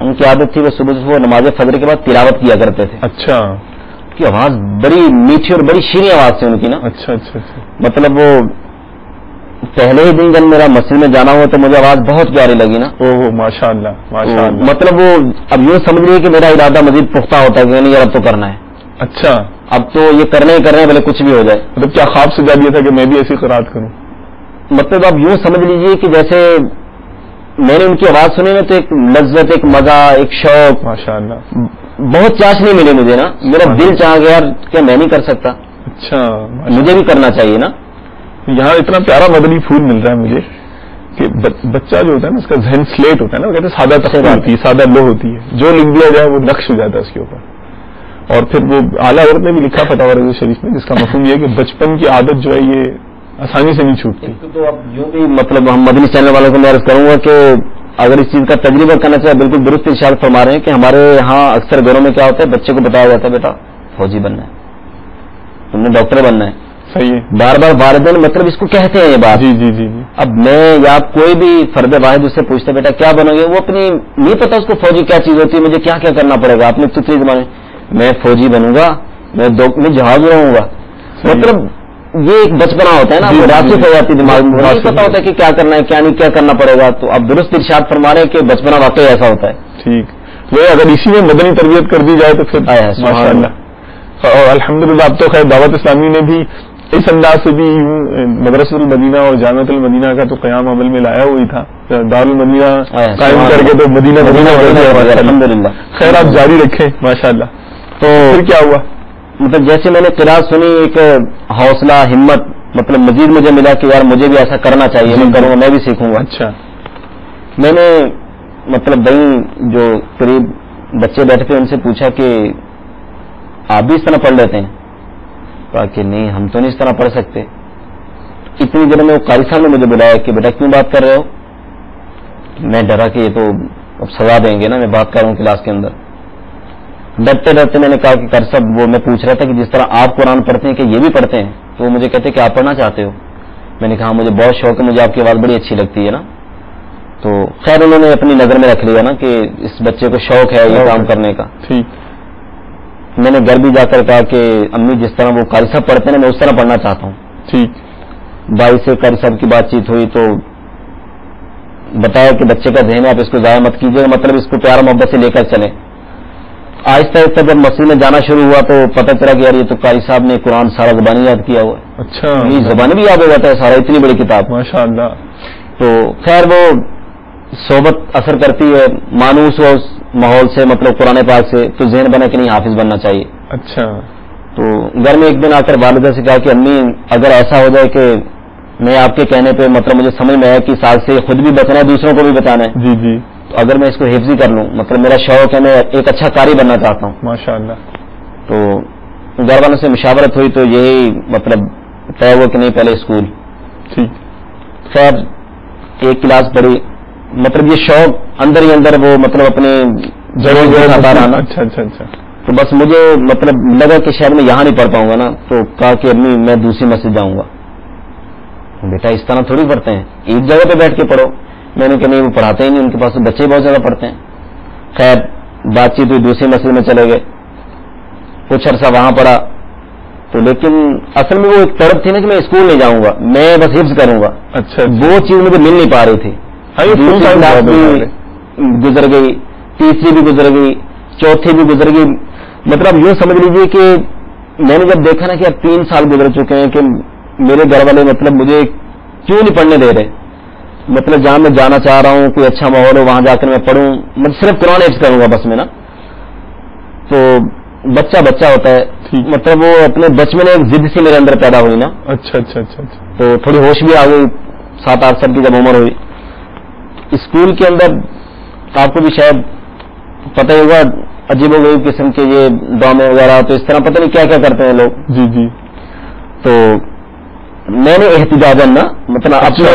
ان کی عادت تھی وہ صبح سے نماز فجر کے بعد تلاوت کیا کرتے تھے. اچھا. کی آواز بڑی میٹھی اور بڑی شیریں آواز تھی ان کی نا. اچھا اچھا اچھا. مطلب وہ پہلے ہی دن جب میرا مسجد میں جانا ہوا تو مجھے آواز بہت پیاری لگی نا. اوہ ماشاء اللہ ماشاء اللہ. مطلب وہ اب یوں سمجھ رہی ہے کہ میرا ارادہ مزید پختہ ہوتا ہے کہ نہیں یار اب تو کرنا ہے. اچھا. اب تو یہ کرنا ہی کرنا ہے بھلے کچھ بھی ہو جائے. مطلب کیا خواب سجا دیا تھا کہ میں بھی ایسی قرات کروں؟ مطلب اب یوں سمجھ لیجیے کہ جیسے میں نے ان کی آواز سنی نا تو ایک لذت, ایک مزہ, ایک شوق, ماشاء اللہ بہت چاشنی ملی مجھے نا. میرا دل چاہ گیا یار کیا میں نہیں کر سکتا, اچھا مجھے بھی کرنا چاہیے نا. یہاں اتنا پیارا مدنی پھول مل رہا ہے مجھے کہ بچہ جو ہوتا ہے نا اس کا ذہن سلیٹ ہوتا ہے نا, وہ کہتے ہیں سادہ تختی ہوتی ہے, سادہ لوح ہوتی ہے, جو لکھ دیا جائے وہ نقش ہو جاتا ہے اس کے اوپر. اور پھر وہ اعلیٰ حضرت نے بھی لکھا فتاوی رضوی شریف میں, جس کا مفہوم یہ ہے کہ بچپن کی عادت جو ہے یہ آسانی سے نہیں چھوٹتی. تو اب جو بھی مطلب ہم مدنی چینل والوں کو میں عرض کروں گا کہ اگر اس چیز کا تجربہ کرنا چاہے بالکل درست ارشاد فرما رہے ہیں کہ ہمارے یہاں اکثر گھروں میں کیا ہوتا ہے, بچے کو بتایا جاتا ہے بیٹا فوجی بننا ہے, تم نے ڈاکٹر بننا ہے. صحیح ہے. بار بار والدین مطلب اس کو کہتے ہیں یہ بات. جی جی جی جی. اب میں یا کوئی بھی فرد واحد اس سے پوچھتے بیٹا کیا بنو گے, وہ اپنی نہیں پتا اس کو فوجی کیا چیز ہوتی ہے, مجھے کیا کیا کرنا پڑے گا. آپ نے فطری زبان میں فوجی بنوں گا, میں جہاز رہوں گا. مطلب یہ ایک بچپنا ہوتا ہے نا, وہ راسخ ہو جاتی دماغ میں, نہیں پتا ہوتا ہے کہ کیا کرنا ہے کیا نہیں, کیا کرنا پڑے گا. تو اب درست ارشاد فرما رہے ہیں کہ بچپنا واقعی ایسا ہوتا ہے. ٹھیک. وہ اگر اسی میں مدنی تربیت کر دی جائے تو پھر ماشاء اللہ. اور الحمدللہ اب تو خیر دعوت اسلامی نے بھی اس انداز سے بھی مدرسۃ المدینہ اور جامعۃ المدینہ کا تو قیام عمل میں لایا ہوئی تھا, دارالمدینہ قائم کر کے تو مدینہ الحمدللہ. خیر آپ جاری رکھیں ماشاء اللہ. تو پھر کیا ہوا؟ مطلب جیسے میں نے قرات سنی ایک حوصلہ ہمت مطلب مزید مجھے ملا کہ یار مجھے بھی ایسا کرنا چاہیے, میں کروں گا, میں بھی سیکھوں گا. اچھا. میں نے مطلب بھائی جو قریب بچے بیٹھے تھے ان سے پوچھا کہ آپ بھی اس طرح پڑھ لیتے ہیں؟ کہا کہ نہیں ہم تو نہیں اس طرح پڑھ سکتے. اتنی دیر میں وہ قاری صاحب نے مجھے بلایا کہ بیٹا کیوں بات کر رہے ہو. میں ڈرا کہ یہ تو اب سزا دیں گے نا, میں بات کر رہا ہوں کلاس کے اندر. ڈرتے ڈرتے میں نے کہا کہ کر صاحب وہ میں پوچھ رہا تھا کہ جس طرح آپ قرآن پڑھتے ہیں کہ یہ بھی پڑھتے ہیں, تو وہ مجھے کہتے ہیں کہ آپ پڑھنا چاہتے ہو. میں نے کہا مجھے بہت شوق ہے, مجھے آپ کی آواز بڑی اچھی لگتی ہے نا. تو خیر انہوں نے اپنی نظر میں رکھ لیا نا کہ اس بچے کو شوق ہے یہ کام کرنے کا. ٹھیک. میں نے گھر بھی جا کر کہا کہ امی جس طرح وہ قاری صاحب پڑھتے ہیں نا میں اس طرح پڑھنا چاہتا ہوں. ٹھیک. بھائی سے قاری صاحب کی بات چیت ہوئی تو بتایا کہ بچے کا ذہن ہے, آپ اس کو ضائع مت کیجیے, مطلب اس کو پیار محبت سے لے کر چلیں. آہستہ آہستہ جب مسجد میں جانا شروع ہوا تو پتہ چلا کہ یار یہ تو قاری صاحب نے قرآن سارا زبانی یاد کیا ہوا ہے. اچھا. یہ زبانی بھی یاد ہو جاتا ہے سارا, اتنی بڑی کتاب ماشاء اللہ. تو خیر وہ صحبت اثر کرتی ہے, مانوس ہو اس ماحول سے مطلب قرآن پاک سے تو ذہن بنا کہ نہیں حافظ بننا چاہیے. اچھا. تو گھر میں ایک دن آ کر والدہ سے کہا کہ امی اگر ایسا ہو جائے کہ میں آپ کے کہنے پہ مطلب مجھے سمجھ میں آیا کہ سال سے خود بھی بچنا ہے دوسروں کو بھی بتانا ہے, جی جی, تو اگر میں اس کو حفظی کر لوں, مطلب میرا شوق ہے, میں ایک اچھا قاری بننا چاہتا ہوں. ماشاء اللہ. تو گھر والوں سے مشاورت ہوئی تو یہی مطلب طے ہوا کہ نہیں پہلے اسکول. ٹھیک. خیر ایک کلاس پڑھی, مطلب یہ شوق اندر ہی اندر وہ مطلب اپنے ضرور آتا رہا نا. اچھا اچھا اچھا. تو بس مجھے مطلب لگا کہ شاید میں یہاں نہیں پڑھ پاؤں گا نا, تو کہا کہ امی میں دوسری مسجد جاؤں گا. بیٹا اس طرح تھوڑی پڑھتے ہیں, ایک جگہ پہ بیٹھ کے پڑھو. میں نے کہا نہیں وہ پڑھاتے ہی نہیں, ان کے پاس تو بچے بہت زیادہ پڑھتے ہیں. خیر بات چیت ہوئی, دوسرے مسئلے میں چلے گئے, کچھ عرصہ وہاں پڑھا. تو لیکن اصل میں وہ ایک طرف تھی نا کہ میں اسکول نہیں جاؤں گا, میں بس حفظ کروں گا. اچھا وہ چیز مجھے مل نہیں پا رہی تھی. دوسری کلاس بھی گزر گئی, تیسری بھی گزر گئی, چوتھی بھی گزر گئی. مطلب یوں سمجھ لیجیے کہ میں نے جب دیکھا نا کہ اب 3 سال گزر چکے ہیں کہ میرے گھر والے مطلب مجھے کیوں نہیں پڑھنے دے رہے. مطلب جہاں میں جانا چاہ رہا ہوں, کوئی اچھا ماحول ہو, وہاں جا کر میں پڑھوں, میں صرف قرآن حفظ کروں گا بس میں نا. تو بچہ ہوتا ہے, مطلب وہ اپنے بچپن میں ایک ضد سی میرے اندر پیدا ہوئی نا. اچھا اچھا اچھا اچھا. تو تھوڑی ہوش بھی آ گئی 7-8 سال کی جب عمر ہوئی. اسکول کے اندر آپ کو بھی شاید پتہ ہی ہوگا عجیب و غریب قسم کے یہ ڈرامے وغیرہ, تو اس طرح پتہ نہیں کیا کیا کرتے ہیں لوگ. جی جی. تو میں نے احتجاجاً نا مطلب اپنے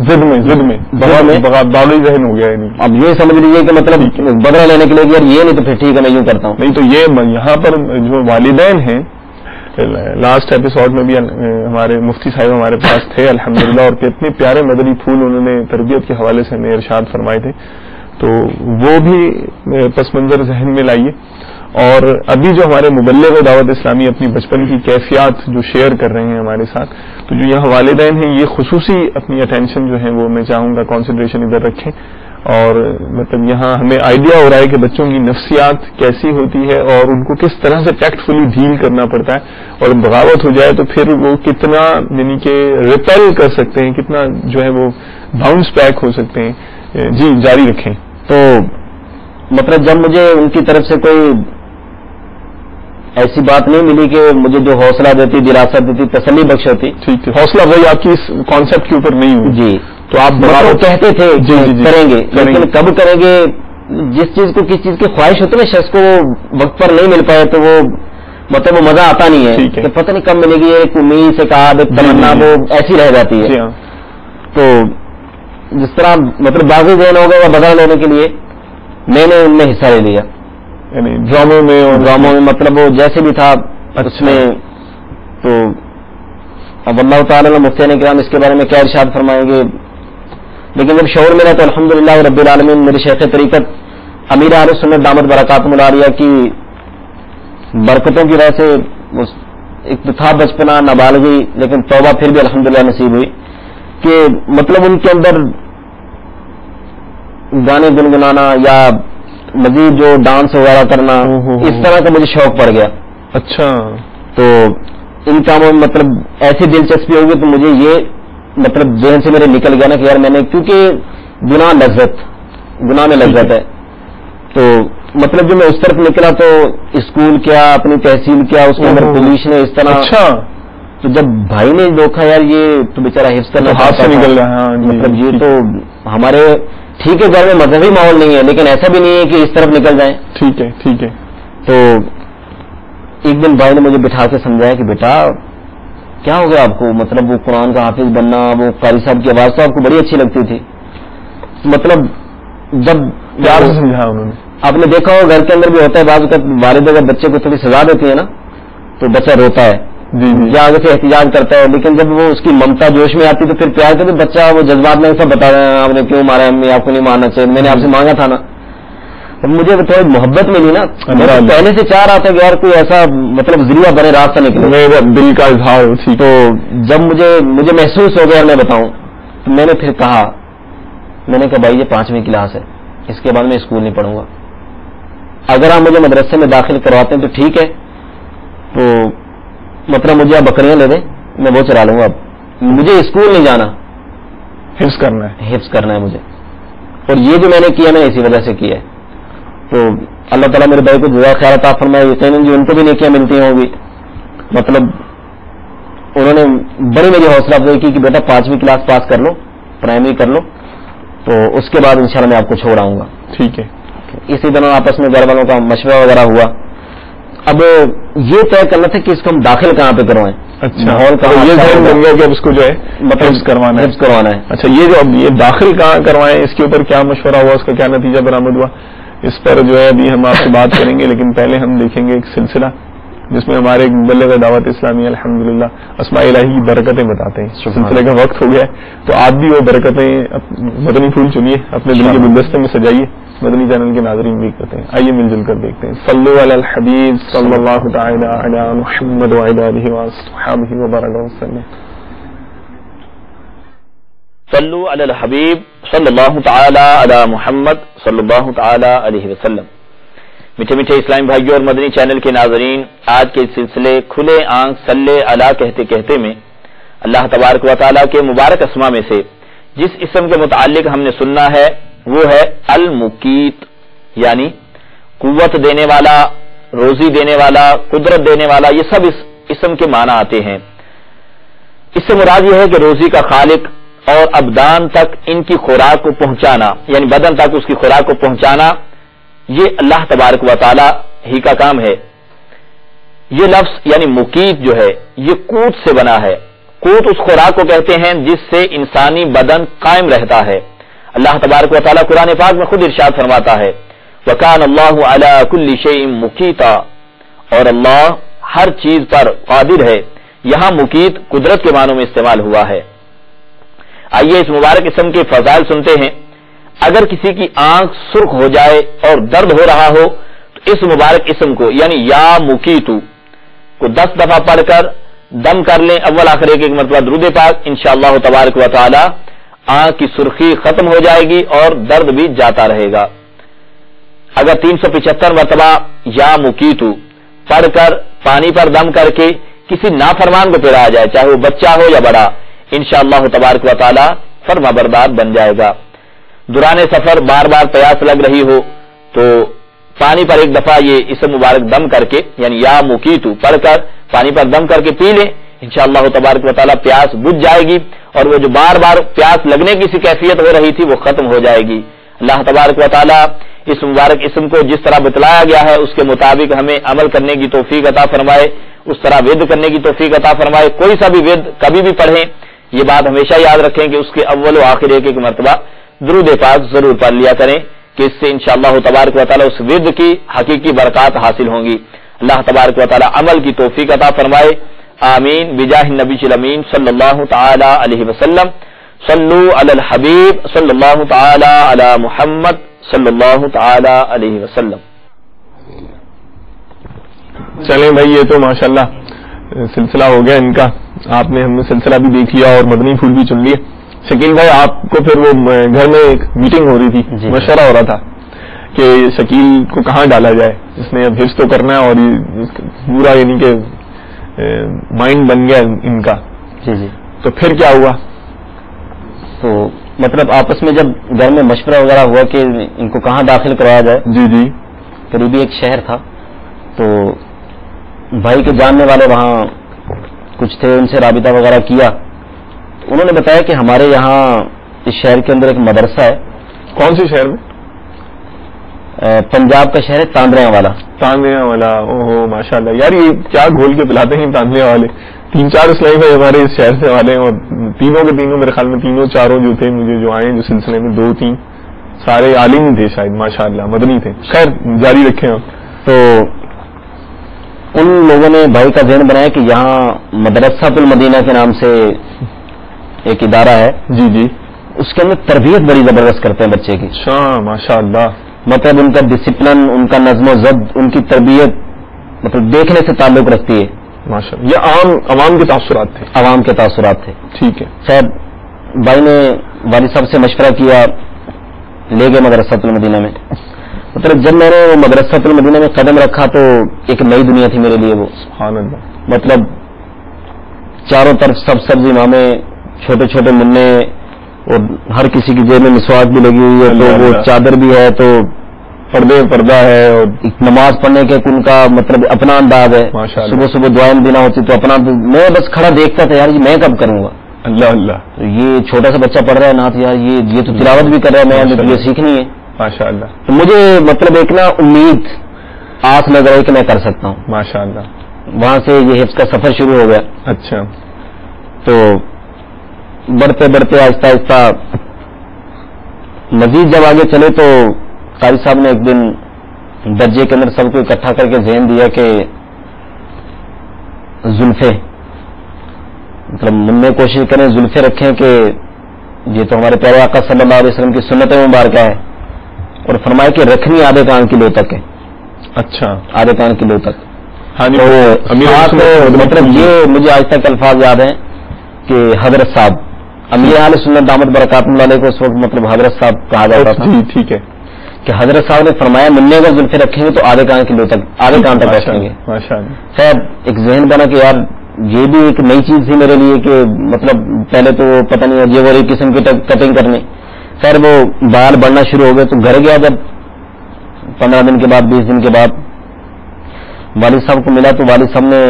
ضد میں باغی ذہن ہو گیا. اب یہ سمجھ لیجیے کہ مطلب بدلہ لینے کے لیے یار یہ نہیں تو پھر ٹھیک ہے میں یوں کرتا ہوں. نہیں تو یہ یہاں پر جو والدین ہیں, لاسٹ ایپیسوڈ میں بھی ہمارے مفتی صاحب ہمارے پاس تھے الحمدللہ, اور کتنے پیارے مدنی پھول انہوں نے تربیت کے حوالے سے ہمیں ارشاد فرمائے تھے. تو وہ بھی پس منظر ذہن میں لائیے. اور ابھی جو ہمارے مبلغ دعوت اسلامی اپنی بچپن کی کیفیات جو شیئر کر رہے ہیں ہمارے ساتھ, تو جو یہاں والدین ہیں یہ خصوصی اپنی اٹینشن جو ہے وہ میں چاہوں گا کنسنٹریشن ادھر رکھیں. اور مطلب یہاں ہمیں آئیڈیا ہو رہا ہے کہ بچوں کی نفسیات کیسی ہوتی ہے اور ان کو کس طرح سے ٹیکٹفلی ڈیل کرنا پڑتا ہے, اور بغاوت ہو جائے تو پھر وہ کتنا یعنی کہ ریپیل کر سکتے ہیں, کتنا جو ہے وہ باؤنس بیک ہو سکتے ہیں. جی جاری رکھیں. تو مطلب جب مجھے ان کی طرف سے کوئی ایسی بات نہیں ملی کہ مجھے جو حوصلہ دیتی, دلاسا دیتی, تسلی بخش ہوتی. ٹھیک ہے, حوصلہ افزائی آپ کی اس کانسیپٹ کے اوپر نہیں ہوئی. جی تو آپ کہتے تھے کریں گے, لیکن کب کریں گے. جس چیز کو کس چیز کی خواہش ہوتی ہے نا شخص کو, وقت پر نہیں مل پائے تو وہ مطلب وہ مزہ آتا نہیں ہے کہ پتہ نہیں کب ملے گی. ایک امید سے کہا ایک تمنا وہ ایسی رہ جاتی ہے. تو جس طرح مطلب باغی ذہن ہو گیا بدلا لینے کے لیے میں نے ان میں حصہ لے لیا, یعنی ڈراموں میں مطلب وہ جیسے بھی تھا اس میں. تو اب اللہ تعالیٰ مفتیان کرام اس کے بارے میں کیا ارشاد فرمائیں گے, لیکن جب شعور میں رہا تو الحمدللہ رب العالمین میرے شیخ طریقت امیر اہل سنت دامت برکاتہم العالیہ کی برکتوں کی وجہ سے ایک تو تھا بچپنا نابالغی, لیکن توبہ پھر بھی الحمدللہ نصیب ہوئی کہ مطلب ان کے اندر گانے گنگنانا یا مزید جو ڈانس وغیرہ کرنا اس طرح کا مجھے شوق پڑ گیا. اچھا. تو ان کاموں میں مطلب ایسی دلچسپی ہوگی تو مجھے یہ مطلب ذہن سے میرے نکل گیا نا کہ یار میں نے, کیونکہ گناہ میں لذت ہے. تو مطلب جو میں اس طرف نکلا تو اسکول کیا, اپنی تحصیل کیا, اس کے اندر پولیس نے اس طرح. اچھا. تو جب بھائی نے دیکھا یار یہ تو بیچارہ حفظ کرنا ہاتھ سے نکل رہا ہے, مطلب یہ تو ہمارے ٹھیک ہے گھر میں مذہبی ماحول نہیں ہے لیکن ایسا بھی نہیں ہے کہ اس طرف نکل جائیں. ٹھیک ہے. تو ایک دن بھائی نے مجھے بٹھا کے سمجھایا کہ بیٹا کیا ہو گیا آپ کو, مطلب وہ قرآن کا حافظ بننا, وہ قاری صاحب کی آواز تو آپ کو بڑی اچھی لگتی تھی. مطلب جب پیار سے سمجھایا انہوں نے. آپ نے دیکھا ہو گھر کے اندر بھی ہوتا ہے بعض اوقات والد اگر بچے کو تھوڑی سزا دیتی ہے نا تو بچہ روتا ہے یا آگے سے احتجاج کرتا ہے, لیکن جب وہ اس کی ممتا جوش میں آتی تو پھر پیار کرتے بچہ وہ جذبات میں سب بتا رہے ہیں آپ نے کیوں مارا ہے, آپ کو نہیں مارنا چاہیے, میں نے آپ سے مانگا تھا نا. مجھے تھوڑی محبت ملی نا, پہلے سے چاہ رہا تھا کہ یار کوئی ایسا مطلب ذریعہ بنے راستہ نکلے, دل کا اظہار. تو جب مجھے محسوس ہو گیا میں بتاؤں تو میں نے پھر کہا, میں نے کہا بھائی یہ 5ویں کلاس ہے, اس کے بعد میں اسکول نہیں پڑھوں گا. اگر آپ مجھے مدرسے میں داخل کرواتے ہیں تو ٹھیک ہے, تو مطلب مجھے آپ بکریاں لے دیں میں وہ چلا لوں گا. اب مجھے اسکول نہیں جانا, حفظ کرنا ہے مجھے. اور یہ جو میں نے کیا میں نے اسی وجہ سے کیا ہے. تو اللہ تعالیٰ میرے بھائی کو جزا خیر عطا فرمائے, یقیناً جو ان کو بھی نیکیاں ملتی ہوں گی. مطلب انہوں نے بڑی میری حوصلہ افزائی کی کہ بیٹا 5ویں کلاس پاس کر لو, پرائمری کر لو, تو اس کے بعد انشاءاللہ میں آپ کو چھوڑ آؤں گا. ٹھیک ہے. اسی طرح آپس میں گھر والوں کا مشورہ وغیرہ ہوا. اب یہ طے کرنا تھا کہ اس کو ہم داخل کہاں پہ کروائیں. اچھا, ماحول کا یہ ذہن بن گیا کہ اب اس کو جو ہے مطلب حفظ کروانا ہے. اچھا, یہ جو اب یہ داخل کہاں کروائیں اس کے اوپر کیا مشورہ ہوا, اس کا کیا نتیجہ برآمد ہوا, اس پر جو ہے ابھی ہم آپ سے بات کریں گے. لیکن پہلے ہم دیکھیں گے ایک سلسلہ جس میں ہمارے مبلغ دعوت اسلامی الحمدللہ اسماء الہی کی برکتیں بتاتے ہیں. سلسلے کا وقت ہو گیا ہے تو آپ بھی وہ برکتیں مدنی پھول چنیے, اپنے دل کے گلدستے میں سجائیے. مدنی چینل کے ناظرین بھی کرتے ہیں. آئیے مل جل کر دیکھتے ہیں. صلو علی الحبیب صلی اللہ تعالی علی محمد وعلی آلہ وصحبہ وبارک وسلم. صلو علی الحبیب صلی اللہ تعالی علی محمد صلی اللہ تعالی علیہ وسلم. میٹھے میٹھے اسلامی بھائیوں اور مدنی چینل کے ناظرین, آج کے سلسلے کھلے آنکھ صلی علی کہتے کہتے میں اللہ تبارک و تعالیٰ کے مبارک اسما میں سے جس اسم کے متعلق ہم نے سننا ہے وہ ہے المقیت, یعنی قوت دینے والا, روزی دینے والا, قدرت دینے والا. یہ سب اس اسم کے معنی آتے ہیں. اس سے مراد یہ ہے کہ روزی کا خالق اور ابدان تک ان کی خوراک کو پہنچانا, یعنی بدن تک اس کی خوراک کو پہنچانا, یہ اللہ تبارک و تعالی ہی کا کام ہے. یہ لفظ یعنی مقیت جو ہے یہ قوت سے بنا ہے. قوت اس خوراک کو کہتے ہیں جس سے انسانی بدن قائم رہتا ہے. اللہ تبارک و تعالی قرآن پاک میں خود ارشاد فرماتا ہے وَكَانَ اللَّهُ عَلَى كُلِّ شَيْءٍ مُقِيتًا, اور اللہ ہر چیز پر قادر ہے. یہاں مقیت قدرت کے معنوں میں استعمال ہوا ہے. آئیے اس مبارک اسم کے فضائل سنتے ہیں. اگر کسی کی آنکھ سرخ ہو جائے اور درد ہو رہا ہو تو اس مبارک اسم کو یعنی یا مقیتو کو 10 دفعہ پڑھ کر دم کر لیں, اول آخر ایک مرتبہ درود پاک, انشاءاللہ تبارک و تعالی آنکھ کی سرخی ختم ہو جائے گی اور درد بھی جاتا رہے گا. اگر 375 مرتبہ یا مقیتو پڑھ کر پانی پر دم کر کے کسی نافرمان کو پلایا جائے, چاہے وہ بچہ ہو یا بڑا, انشاءاللہ تبارک و تعالی فرمانبردار بن جائے گا. دوران سفر بار بار پیاس لگ رہی ہو تو پانی پر ایک دفعہ یہ اسم مبارک دم کر کے یعنی یا مقیتو پڑھ کر پانی پر دم کر کے پی لیں, انشاءاللہ تبارک و تعالی پیاس بجھ جائے گی اور وہ جو بار بار پیاس لگنے کی سی کیفیت ہو رہی تھی وہ ختم ہو جائے گی. اللہ تبارک و تعالی اس مبارک اسم کو جس طرح بتلایا گیا ہے اس کے مطابق ہمیں عمل کرنے کی توفیق عطا فرمائے, اس طرح ود کرنے کی توفیق عطا فرمائے. کوئی سا بھی ود کبھی بھی پڑھیں, یہ بات ہمیشہ یاد رکھیں کہ اس کے اول و آخر ایک مرتبہ درود پاک ضرور پڑھ لیا کریں کہ اس سے انشاءاللہ تبارک و تعالی اس ود کی حقیقی برکات حاصل ہوں گی. اللہ تبارک و تعالی عمل کی توفیق عطا فرمائے. آمین بجاہ النبی الامین صلی اللہ تعالی علیہ وسلم. صلو علی الحبیب صلی اللہ تعالی علی محمد صلی اللہ تعالی علیہ وسلم. چلیں بھائی, یہ تو ماشاءاللہ سلسلہ ہو گیا ان کا. آپ نے ہم نے سلسلہ بھی دیکھ لیا اور مدنی پھول بھی چن لیے. شکیل بھائی, آپ کو پھر وہ گھر میں ایک میٹنگ ہو رہی تھی, مشورہ ہو رہا تھا کہ شکیل کو کہاں ڈالا جائے, جس نے اب حفظ تو کرنا ہے اور پورا یعنی کہ مائنڈ بن گیا ان کا. جی جی. تو پھر کیا ہوا؟ تو مطلب آپس میں جب گھر میں مشورہ وغیرہ ہوا کہ ان کو کہاں داخل کروایا جائے. جی جی. قریبی ایک شہر تھا تو بھائی کے جاننے والے وہاں کچھ تھے, ان سے رابطہ وغیرہ کیا. انہوں نے بتایا کہ ہمارے یہاں اس شہر کے اندر ایک مدرسہ ہے. کون سی شہر میں؟ پنجاب کا شہر ہے تاندریاں والا. تاندریاں والا, اوہو ماشاءاللہ یار, یہ کیا گھول کے پلاتے ہیں تاندریاں والے. 3-4 اسلامی بھائی ہمارے اس شہر سے والے ہیں اور تینوں کے تینوں میرے خیال میں 3-4 جو تھے مجھے جو آئے جو سلسلے میں 2-3 سارے عالم ہی تھے شاید, ماشاءاللہ مدنی تھے. خیر جاری رکھیں آپ. تو ان لوگوں نے بھائی کا ذہن بنایا کہ یہاں مدرسہ المدینہ کے نام سے ایک ادارہ ہے. جی جی. اس کے اندر تربیت بڑی زبردست کرتے ہیں بچے کی. ماشاءاللہ. مطلب ان کا ڈسپلن, ان کا نظم و ضبط, ان کی تربیت مطلب دیکھنے سے تعلق رکھتی ہے. ماشاءاللہ. یہ عوام کے تاثرات تھے. عوام کے تاثرات تھے. ٹھیک ہے. شاید بھائی نے والد صاحب سے مشورہ کیا, لے گئے مدرسہ المدینہ میں. مطلب جب میں نے وہ مدرسہ المدینہ میں قدم رکھا تو ایک نئی دنیا تھی میرے لیے وہ. سبحان اللہ. مطلب چاروں طرف سب سبز امامیں, چھوٹے چھوٹے منع, اور ہر کسی کی جیب میں مسواک بھی لگی ہوئی ہے, تو وہ چادر بھی ہے, تو پردہ ہے, اور نماز پڑھنے کے ان کا مطلب اپنا انداز ہے. صبح صبح دعائیں دینا ہوتی تو اپنا, میں بس کھڑا دیکھتا تھا یار میں کب کروں گا. اللہ اللہ. یہ چھوٹا سا بچہ پڑھ رہا ہے نعت, یار یہ تو تلاوت بھی کر رہا ہے, میں یہ سیکھنی ہے. ماشاءاللہ. تو مجھے مطلب ایک نا امید آس لگ رہی کہ میں کر سکتا ہوں. ماشاءاللہ. وہاں سے یہ حفظ کا سفر شروع ہو گیا. اچھا. تو بڑھتے بڑھتے آہستہ آہستہ مزید جب آگے چلے تو قاری صاحب نے ایک دن درجے کے اندر سب کو اکٹھا کر کے ذہن دیا کہ زلفیں، مطلب من میں کوشش کریں زلفیں رکھیں کہ یہ تو ہمارے پیارے آقا صلی اللہ علیہ وسلم کی سنت مبارکہ ہے، اور فرمائے کہ رکھنی آدھے کان کی لو تک ہے. اچھا، آدھے کان کی لو تک. ہاں جی. تو مطلب یہ مجھے آج تک الفاظ یاد ہیں کہ حضرت صاحب امیر اہل سنت دامت برکات اللہ علیہ کو اس وقت مطلب حضرت صاحب کہا جاتا تھا. جی ٹھیک ہے. کہ حضرت صاحب نے فرمایا منہ اگر زلفیں رکھیں گے تو آدھے کان کی لو تک، آدھے کان تک رکھیں گے. ماشاء اللہ. خیر ایک ذہن بنا کہ یار یہ بھی ایک نئی چیز تھی میرے لیے کہ مطلب پہلے تو پتہ نہیں عجیب اور ایک قسم کی کٹنگ کرنی. خیر وہ بال بڑھنا شروع ہو گئے تو گھر گیا جب 15 دن کے بعد 20 دن کے بعد والد صاحب کو ملا تو والد صاحب نے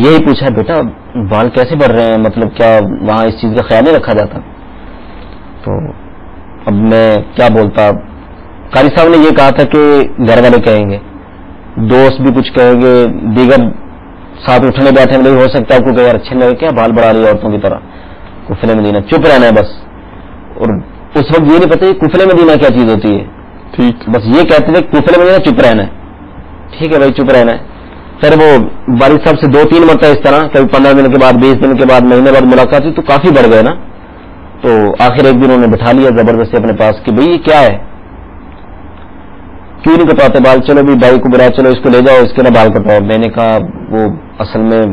یہی پوچھا بیٹا بال کیسے بڑھ رہے ہیں، مطلب کیا وہاں اس چیز کا خیال نہیں رکھا جاتا؟ تو اب میں کیا بولتا. قاری صاحب نے یہ کہا تھا کہ گھر والے کہیں گے، دوست بھی کچھ کہیں گے، دیگر ساتھ اٹھنے بیٹھنے میں ہو سکتا ہے آپ کو کہ یار اچھے لگے کیا بال بڑھا رہی ہے عورتوں کی طرح. کفلے مدینہ چپ رہنا ہے بس. اور اس وقت یہ نہیں پتا کفلے مدینہ کیا چیز ہوتی ہے. ٹھیک. بس یہ کہتے تھے کفلے مدینہ چپ رہنا ہے. ٹھیک ہے بھائی چپ رہنا ہے. پھر وہ والد صاحب سے 2-3 مرتبہ اس طرح کبھی 15 دن کے بعد 20 دن کے بعد مہینے بعد ملاقات ہوئی تو کافی بڑھ گئے نا. تو آخر ایک دن انہوں نے بٹھا لیا زبردستی اپنے پاس کہ بھئی یہ کیا ہے، کیوں نہیں کٹواتے بال؟ چلو بھی بھائی کو بلایا، چلو اس کو لے جاؤ اس کے نہ بال کٹواؤ. میں نے کہا وہ اصل میں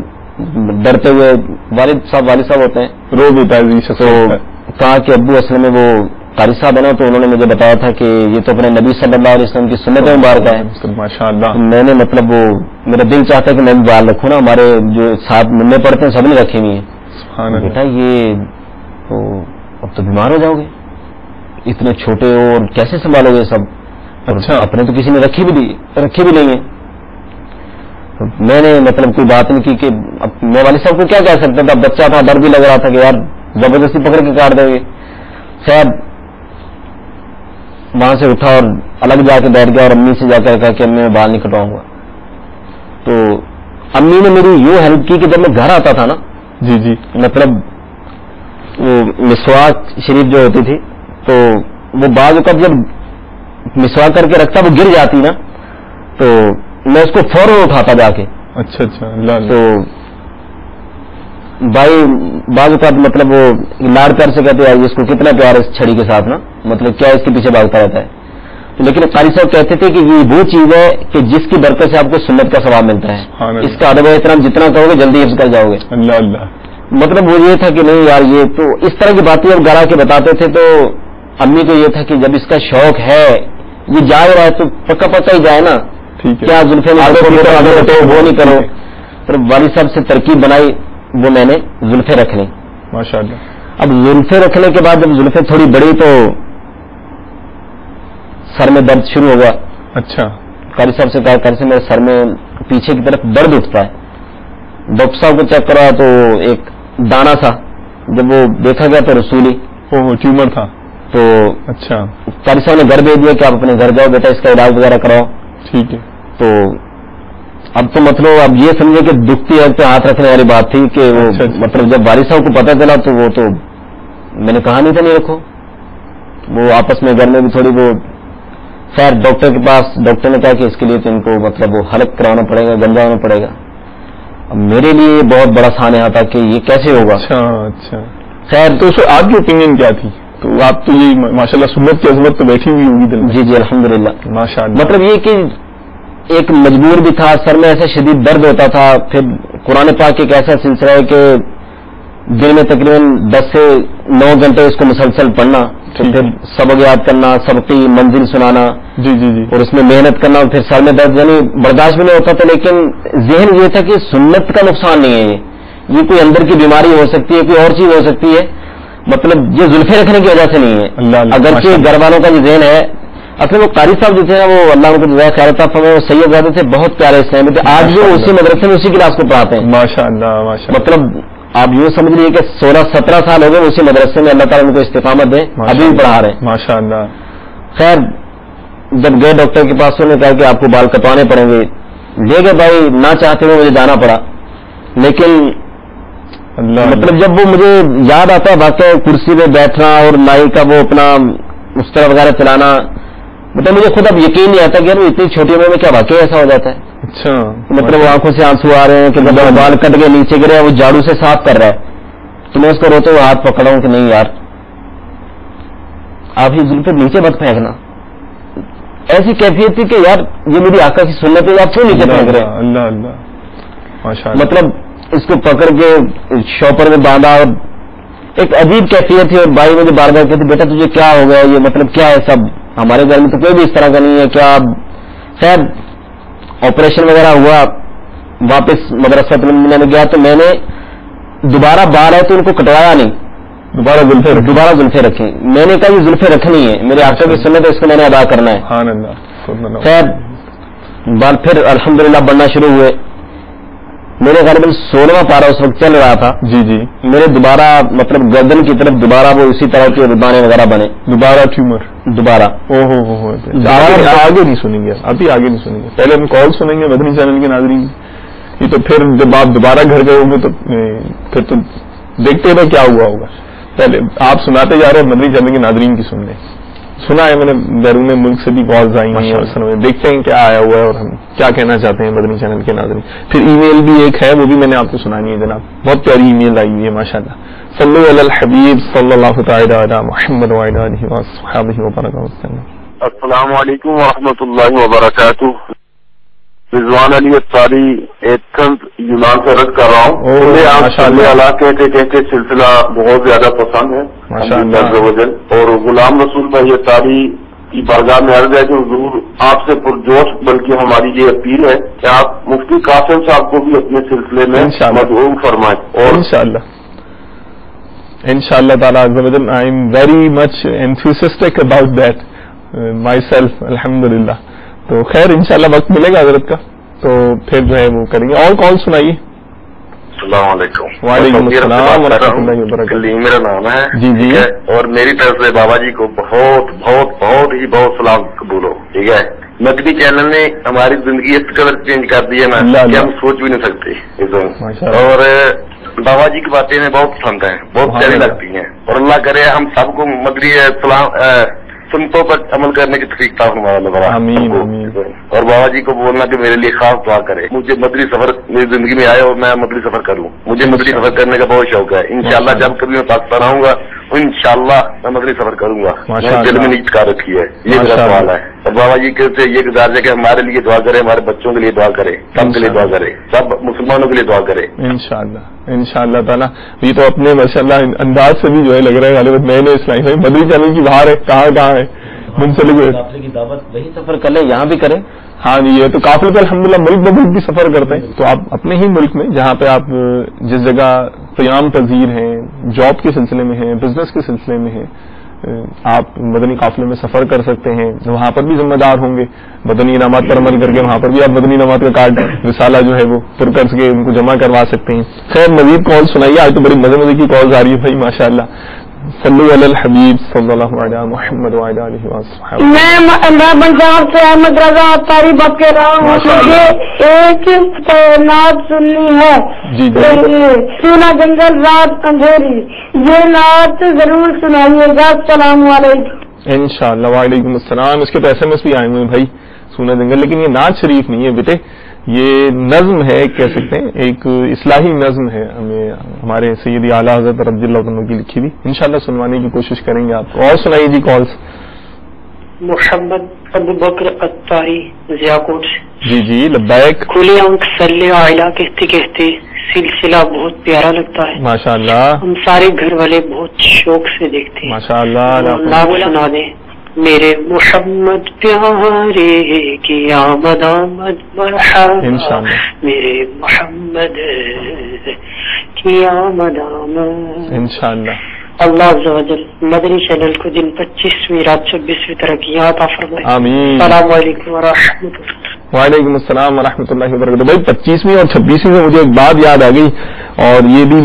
ڈرتے ہوئے والد صاحب ہوتے ہیں رو دیتا ہے. تو کہا کہ ابو اصل میں وہ قاری صاحب ہے نا، تو انہوں نے مجھے بتایا تھا کہ یہ تو اپنے نبی صلی اللہ علیہ وسلم کی سنت مبارکہ ہے. ماشاء اللہ. میں نے مطلب وہ میرا دل چاہتا ہے کہ میں بھی بال رکھوں نا، ہمارے جو ساتھ منہ پڑتے ہیں سب نے رکھی ہوئی ہیں. بیٹا یہ تو اب تو بیمار ہو جاؤ گے، اتنے چھوٹے ہو اور کیسے سنبھالو گے سب؟ اچھا. اپنے تو کسی نے رکھی بھی نہیں ہے. میں نے مطلب کوئی بات نہیں کی کہ اب میں والد صاحب کو کیا کہہ سکتا تھا، بچہ تھا، ڈر بھی لگ رہا تھا کہ یار زبردستی پکڑ کے کاٹ دیں گے. خیر وہاں سے اٹھا اور الگ جا کے بیٹھ گیا اور امی سے جا کر کہا کہ امی میں بال نہیں کٹواؤں گا. تو امی نے میری یوں ہیلپ کی کہ جب میں گھر آتا تھا نا، جی جی، مطلب وہ مسواک شریف جو ہوتی تھی تو وہ بعض اوقات جب مسواک کر کے رکھتا وہ گر جاتی نا تو میں اس کو فوراً اٹھاتا جا کے. اچھا اچھا. تو بھائی بعض اوقات مطلب وہ لاڑ پیار سے کہتے ہیں اس کو کتنا پیار ہے اس چھڑی کے ساتھ نا، مطلب کیا اس کے پیچھے بھاگتا رہتا ہے. لیکن قاری صاحب کہتے تھے کہ یہ وہ چیز ہے کہ جس کی برکت سے آپ کو سنت کا ثواب ملتا ہے. اس کا ادب و احترام جتنا کرو گے جلدی حفظ کر جاؤ گے. اللہ اللہ. مطلب وہ یہ تھا کہ نہیں یار یہ تو اس طرح کی باتیں اب گھر آ کے بتاتے تھے. تو امی کو یہ تھا کہ جب اس کا شوق ہے یہ جا رہا ہے تو پکا پکا ہی جائے نا. ٹھیک ہے. کیا زلفے وہ نہیں کرو. پھر والد صاحب سے ترکیب بنائی، وہ میں نے زلفے رکھ لی. ماشاء اللہ. اب زلفے رکھنے کے بعد جب زلفے تھوڑی بڑی تو سر میں درد شروع ہو گیا. اچھا. قاری صاحب سے کہا قاری صاحب میرے سر میں پیچھے کی طرف درد اٹھتا ہے. ڈاکٹر صاحب کو چیک کرا تو ایک دانا تھا، جب وہ دیکھا گیا تو رسولی ٹیومر تھا. تو اچھا. قاری صاحب نے گھر بھیج دیا کہ آپ اپنے گھر جاؤ بیٹا اس کا علاج وغیرہ کراؤ. ٹھیک ہے. تو اب تو مطلب اب یہ سمجھے کہ دکھتی ہے پہ ہاتھ رکھنے والی بات تھی کہ وہ مطلب جب والد صاحب کو پتہ چلا تو وہ تو میں نے کہا نہیں تھا نہیں رکھو. وہ آپس میں گھر میں بھی تھوڑی وہ خیر ڈاکٹر کے پاس، ڈاکٹر نے کہا کہ اس کے لیے تو ان کو مطلب وہ حلق کروانا پڑے گا، گنجا ہونا پڑے گا. اب میرے لیے یہ بہت بڑا سانحہ تھا کہ یہ کیسے ہوگا. اچھا اچھا. خیر تو آپ کی اوپینین کیا تھی؟ تو آپ تو یہ ماشاءاللہ سنت کی عظمت تو بیٹھی ہوئی ہوگی دل میں. جی جی الحمدللہ ماشاءاللہ. مطلب یہ کہ ایک مجبور بھی تھا، سر میں ایسا شدید درد ہوتا تھا. پھر قرآن پاک ایک ایسا سلسلہ ہے کہ دن میں تقریباً 10 سے 9 گھنٹے اس کو مسلسل پڑھنا، پھر سبق یاد کرنا، سبق کی منزل سنانا، جی جی جی، اور اس میں محنت کرنا، پھر سر میں درد یعنی برداشت بھی نہیں ہوتا تھا. لیکن ذہن یہ تھا کہ سنت کا نقصان نہیں ہے، یہ کوئی اندر کی بیماری ہو سکتی ہے، کوئی اور چیز ہو سکتی ہے. مطلب یہ زلفے رکھنے کی وجہ سے نہیں ہے. اگرچہ گھر والوں کا یہ ذہن ہے. اصل وہ قاری صاحب جو تھے نا وہ اللہ ان کو جزائے خیر عطا فرمائے، وہ سید زیادہ تھے، بہت پیارے اسلامی تھے. آج بھی اسی مدرسے میں اسی کلاس کو پڑھاتے ہیں. ماشاءاللہ ماشاءاللہ. مطلب آپ یوں سمجھ لیجیے کہ 16-17 سال ہو گئے اسی مدرسے میں. اللہ تعالیٰ ان کو استقامت دے، ابھی بھی پڑھا رہے ہیں ماشاءاللہ. خیر جب گئے ڈاکٹر کے پاس انہوں نے کہا کہ آپ کو بال کٹوانے پڑیں گے. لے گئے بھائی، نہ چاہتے ہوئے مجھے جانا پڑا. لیکن مطلب جب وہ مجھے یاد آتا ہے واقعہ کرسی پہ بیٹھنا اور نائی کا وہ اپنا مستر وغیرہ چلانا، مطلب مجھے خود اب یقین نہیں آتا کہ یار اتنی چھوٹی عمر میں کیا واقعی ایسا ہو جاتا ہے. اچھا مطلب وہ آنکھوں سے آنسو آ رہے ہیں کہ مطلب بال کٹ کے نیچے گرے وہ جھاڑو سے صاف کر رہا ہے تو میں اس کو روتے ہوئے ہاتھ پکڑا ہوں کہ نہیں یار آپ ہی زلفیں نیچے مت پھینکنا. ایسی کیفیت تھی کہ یار یہ میری آقا کی سنت ہے آپ کیوں نیچے پھینک رہے ہیں. اللہ اللہ ماشاء اللہ. مطلب اس کو پکڑ کے شاپر میں باندھا اور ایک عجیب کیفیت تھی. اور بھائی مجھے بار بار کہتے بیٹا تجھے کیا ہو گیا یہ مطلب کیا ہے سب ہمارے گھر میں تو کوئی بھی اس طرح کا نہیں ہے کیا. خیر آپریشن وغیرہ ہوا واپس مدرسہ میں گیا تو میں نے دوبارہ بال ہے تو ان کو کٹوایا نہیں دوبارہ زلفے رکھیں. میں نے کہا یہ زلفے رکھنی ہے میرے آقا کی سنت ہے اس کو میں نے ادا کرنا ہے. خیر بال پھر الحمدللہ بڑھنا شروع ہوئے. میرے غالباً 16واں پارا اس وقت چل رہا تھا. جی جی. میرے دوبارہ مطلب گردن کی طرف دوبارہ وہ اسی طرح کے دانے وغیرہ بنے دوبارہ ٹیومر دوبارہ. آگے نہیں سنیں گے ابھی آگے نہیں سنیں گے پہلے ہم کال سنیں گے مدنی چینل کے ناظرین کی. یہ تو پھر جب آپ دوبارہ گھر گئے ہوں گے تو پھر تو دیکھتے رہے کیا ہوا ہوگا. پہلے آپ سناتے جا رہے ہیں مدنی چینل کے ناظرین کی سن لیں. سنا ہے میں نے بیرون ملک سے بھی کالز آئی ہیں اور دیکھتے ہیں کیا آیا ہوا ہے اور ہم کیا کہنا چاہتے ہیں مدنی چینل کے ناظرین. پھر ای میل بھی ایک ہے وہ بھی میں نے آپ کو سنانی ہے جناب. بہت پیاری ای میل آئی ہوئی ہے ماشاء اللہ. صلو علی الحبیب صلی اللہ تعالی علی محمد وعلی آلہ وصحبہ وبرکاتہ. السلام علیکم ورحمۃ اللہ وبرکاتہ. رضوان علی اطاری ایتھنز یونان سے رد کر رہا ہوں. مجھے آپ صلی اللہ کہتے کہتے سلسلہ بہت زیادہ پسند ہے اور غلام رسول بھائی اطاری کی بارگاہ میں عرض ہے کہ حضور آپ سے پرجوش بلکہ ہماری یہ اپیل ہے کہ آپ مفتی قاسم صاحب کو بھی اپنے سلسلے میں مدعو فرمائیں. اور انشاءاللہ تعالیٰ I am very much enthusiastic about that myself الحمدللہ. تو خیر انشاءاللہ وقت ملے گا حضرت کا تو پھر جو ہے وہ کریں گے. اور کال سنائیے. السلام علیکم. وعلیکم السلام ورحمۃ اللہ وبرکاتہ. میرا نام ہے جی جی اور میری طرف سے بابا جی کو بہت بہت بہت ہی بہت سلام قبول ہو. ٹھیک ہے. مدنی چینل نے ہماری زندگی اس قدر چینج کر دی ہے نا کہ ہم سوچ بھی نہیں سکتے. اور بابا جی کی باتیں ہمیں بہت پسند ہیں بہت پیاری لگتی ہیں اور اللہ کرے ہم سب کو مدنی سنتوں پر عمل کرنے کی توفیق عطا فرمائے. اور بابا جی کو بولنا کہ میرے لیے خاص دعا کرے. مجھے مدنی سفر میری زندگی میں آئے اور میں مدنی سفر کروں. مجھے مدنی سفر کرنے کا بہت شوق ہے. انشاءاللہ جب کبھی میں پاکستان آؤں گا انشاءاللہ میں مدنی سفر کروں گا. میں دل میں نیت کر رکھی ہے. یہ میرا سوال ہے. اور بابا جی سے یہ گزارش ہے کہ ہمارے لیے دعا کرے ہمارے بچوں کے لیے دعا کرے سب کے لیے دعا کرے سب مسلمانوں کے لیے دعا کرے انشاءاللہ تعالیٰ. یہ تو اپنے ماشاءاللہ انداز سے بھی جو ہے لگ رہا ہے غالباً نئے نئے اسلامی بھائی مدنی چینل کی باہر ہے کہاں ہے منسلک کی دعوت وہی سفر کر لیں یہاں بھی کریں. ہاں جی یہ تو قافلے پہ الحمدللہ ملک بدل بھی سفر کرتے ہیں تو آپ اپنے ہی ملک میں جہاں پہ آپ جس جگہ قیام پذیر ہیں جاب کے سلسلے میں ہیں بزنس کے سلسلے میں ہیں آپ مدنی قافلے میں سفر کر سکتے ہیں. وہاں پر بھی ذمہ دار ہوں گے مدنی انعامات پر عمل کر کے وہاں پر بھی آپ مدنی انعامات کا کارڈ رسالہ جو ہے وہ پر کر کے ان کو جمع کروا سکتے ہیں. خیر مزید کال سنائیے. آج تو بڑی مزے کی کالز آ رہی ہے بھائی ماشاء اللہ. صلو علی الحبیب صلی اللہ علیہ محمد وعلی آلہ وصحبہ. میں پنجاب سے احمد رضا اطاری بات کر رہا ہوں. مجھے ایک نعت سننی ہے. جی سونا جنگل رات اندھیری یہ نعت ضرور سنائیے گا. السلام علیکم. انشاءاللہ. وعلیکم السلام. اس کے تو SMS بھی آئے ہوئے ہیں بھائی سونا جنگل لیکن یہ نعت شریف نہیں ہے بیٹے یہ نظم ہے کہہ سکتے ہیں ایک اصلاحی نظم ہے. ہمیں ہمارے سیدی اعلیٰ حضرت رضی اللہ عنہ کی لکھی ہوئی انشاءاللہ سنوانے کی کوشش کریں گے آپ کو. اور سنائیے جی کالس. محمد ابو بکر اطاری ضیاءکوٹ. جی لبیک. کھلی آنکھ صلی علیہ کہتے کہتے سلسلہ بہت پیارا لگتا ہے ماشاء اللہ. ہم سارے گھر والے بہت شوق سے دیکھتے ہیں ماشاء اللہ. سنا دیں میرے محمد پیارے کی آمد آمد مرحبا میرے محمد کی آمد آمد انشاءاللہ. اللہ عز و جل مدنی چینل کو دن 25ویں رات 26ویں ترقیات عطا فرمائے. آمین. السلام علیکم ورحمۃ اللہ. وعلیکم السلام ورحمۃ اللہ وبرکاتہ. بھائی 25ویں اور 26ویں میں مجھے ایک بات یاد آ گئی اور یہ بھی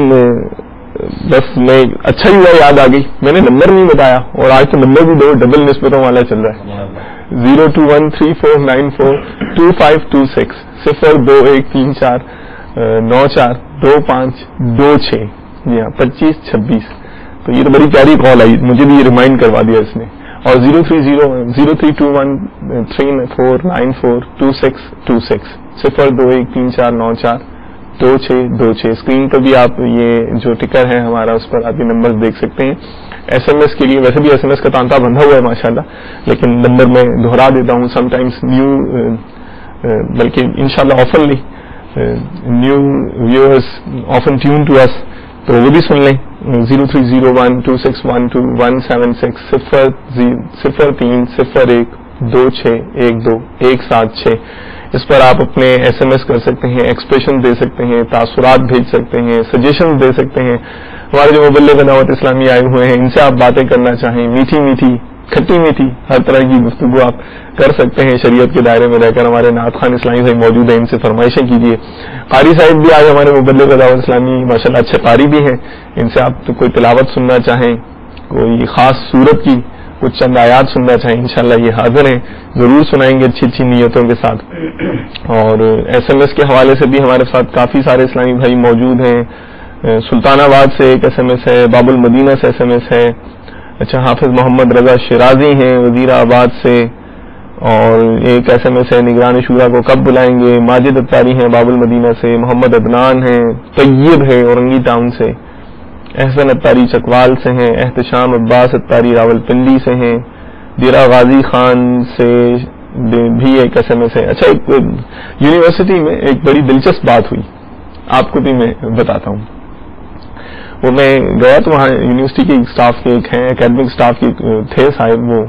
بس میں اچھا ہی ہوا یاد آ گئی. میں نے نمبر نہیں بتایا اور آج تو نمبر بھی دو ڈبل نسبتوں والا چل رہا ہے. 021349422526 02134942526. جی ہاں 2526. تو یہ تو بڑی پیاری کال آئی مجھے بھی ریمائنڈ کروا دیا اس نے. اور 032134942626 02134942626 اسکرین پر بھی آپ یہ جو ٹکر ہے ہمارا اس پر آپ یہ نمبر دیکھ سکتے ہیں. SMS کے لیے ویسے بھی SMS کا تانتا بندھا ہوا ہے ماشاءاللہ, لیکن نمبر میں دہرا دیتا ہوں. سم ٹائمس نیو بلکہ انشاءاللہ oftenly new viewers often tune to us, تو وہ بھی سن لیں. 030126121760 0301261217 اس پر آپ اپنے SMS کر سکتے ہیں, ایکسپریشن دے سکتے ہیں, تاثرات بھیج سکتے ہیں, سجیشن دے سکتے ہیں. ہمارے جو مبلغ دعوت اسلامی آئے ہوئے ہیں ان سے آپ باتیں کرنا چاہیں, میٹھی میٹھی کھٹی میٹھی ہر طرح کی گفتگو آپ کر سکتے ہیں شریعت کے دائرے میں رہ کر. ہمارے نعت خان اسلامی صاحب موجود ہیں, ان سے فرمائشیں کیجیے. قاری صاحب بھی آج ہمارے مبلغ دعوت اسلامی ماشاءاللہ اچھے قاری بھی ہیں, ان سے آپ کوئی تلاوت سننا چاہیں, کوئی خاص صورت کی کچھ چند آیات سننا چاہیں, انشاءاللہ یہ حاضر ہیں, ضرور سنائیں گے اچھی اچھی نیتوں کے ساتھ. اور SMS کے حوالے سے بھی ہمارے ساتھ کافی سارے اسلامی بھائی موجود ہیں. سلطان آباد سے ایک SMS ہے, باب المدینہ سے SMS ہے. اچھا, حافظ محمد رضا شیرازی ہیں وزیر آباد سے, اور ایک SMS ہے نگران شورا کو کب بلائیں گے. ماجد اتاری ہیں باب المدینہ سے, محمد عدنان ہیں, طیب ہے اورنگی ٹاؤن سے, احسن اتاری چکوال سے ہیں, احتشام عباس اتاری راول پنڈی سے ہیں, دیرا غازی خان سے بھی ایک SMS ہے. اچھا, ایک یونیورسٹی میں ایک بڑی دلچسپ بات ہوئی, آپ کو بھی میں بتاتا ہوں. وہ میں گیا تو وہاں یونیورسٹی کے اسٹاف کے ایک ہیں, اکیڈمک اسٹاف کے تھے صاحب, وہ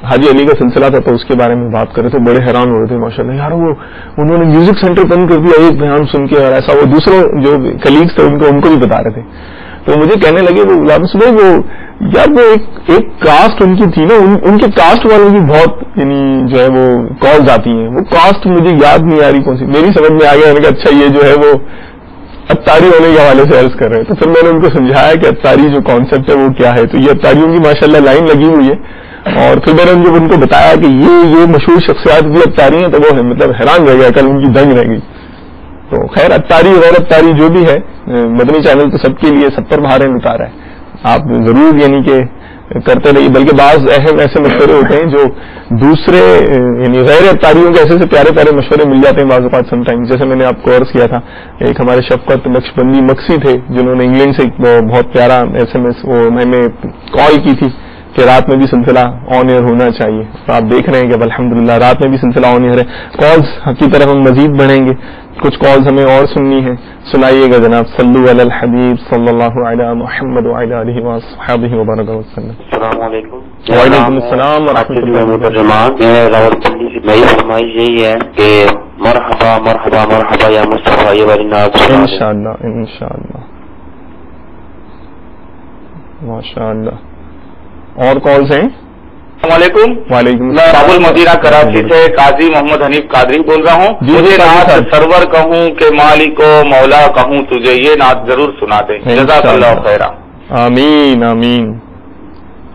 حاجی علی کا سلسلہ تھا تو اس کے بارے میں بات کر رہے تھے. بڑے حیران ہو رہے تھے ماشاءاللہ, یار وہ انہوں نے میوزک سینٹر بند کر دیا ایک بیان سن کے, اور ایسا. وہ دوسروں جو کلیگس تھے ان کو بھی بتا رہے تھے. تو مجھے کہنے لگے وہ غلام صبح وہ یار وہ ایک کاسٹ ان کی تھی نا, ان کے کاسٹ والوں کی بہت یعنی جو ہے وہ کالز آتی ہیں. وہ کاسٹ مجھے یاد نہیں آ رہی کون سی, میری سمجھ میں آ گیا. میں نے کہا اچھا یہ جو ہے وہ اتاری ہونے کے حوالے سے عرض کر رہے ہیں. تو پھر میں نے ان کو سمجھایا کہ اتاری جو کانسیپٹ ہے وہ کیا ہے. تو یہ اتاریوں کی ماشاءاللہ لائن لگی ہوئی ہے, اور پھر میں نے ان کو بتایا کہ یہ مشہور شخصیات بھی اتاری ہیں, تو وہ مطلب حیران رہ گیا, کل ان کی دنگ رہ گئی. تو خیر اتاری غیر اتاری جو بھی ہے, مدنی چینل تو سب کے لیے 70 بہاریں لٹا رہا ہے. آپ ضرور یعنی کہ کرتے رہیے. بلکہ بعض اہم ایسے مشورے ہوتے ہیں جو دوسرے یعنی غیر اتاریوں کے ایسے پیارے پیارے مشورے مل جاتے ہیں بعض اوقات سم ٹائم. جیسے میں نے آپ کو عرض کیا تھا, ایک ہمارے شفقت نقشبندی مکسی تھے جنہوں نے انگلینڈ سے بہت پیارا SMS وہ میں نے کال کی تھی کہ رات میں بھی سلسلہ آن ایئر ہونا چاہیے. تو آپ دیکھ رہے ہیں کہ الحمدللہ رات میں بھی سلسلہ آن ایئر ہے. کالز کی طرف ہم مزید بڑھیں گے, کچھ کالز ہمیں اور سننی ہے, سنائیے گا جناب. صلو علی الحبیب صلی اللہ علی محمد وعلی آلہ وصحبہ وبارک وسلم. السلام علیکم. وعلیکم السلام ورحمۃ اللہ وبرکاتہ. راولپنڈی سے میری فرمائش یہی ہے کہ مرحبا مرحبا مرحبا یا مصطفیٰ یہ والی نعت انشاءاللہ انشاءاللہ ماشاءاللہ. اور کالز ہیں؟ السلام علیکم. وعلیکم میں باب المدینہ کراچی سے قاضی محمد حنیف قادری بول رہا ہوں. مجھے نعت سرور کہوں کہ مالک و مولا کہوں تجھے, یہ نعت ضرور سنا دیں. جزاک اللہ خیرہ. آمین آمین.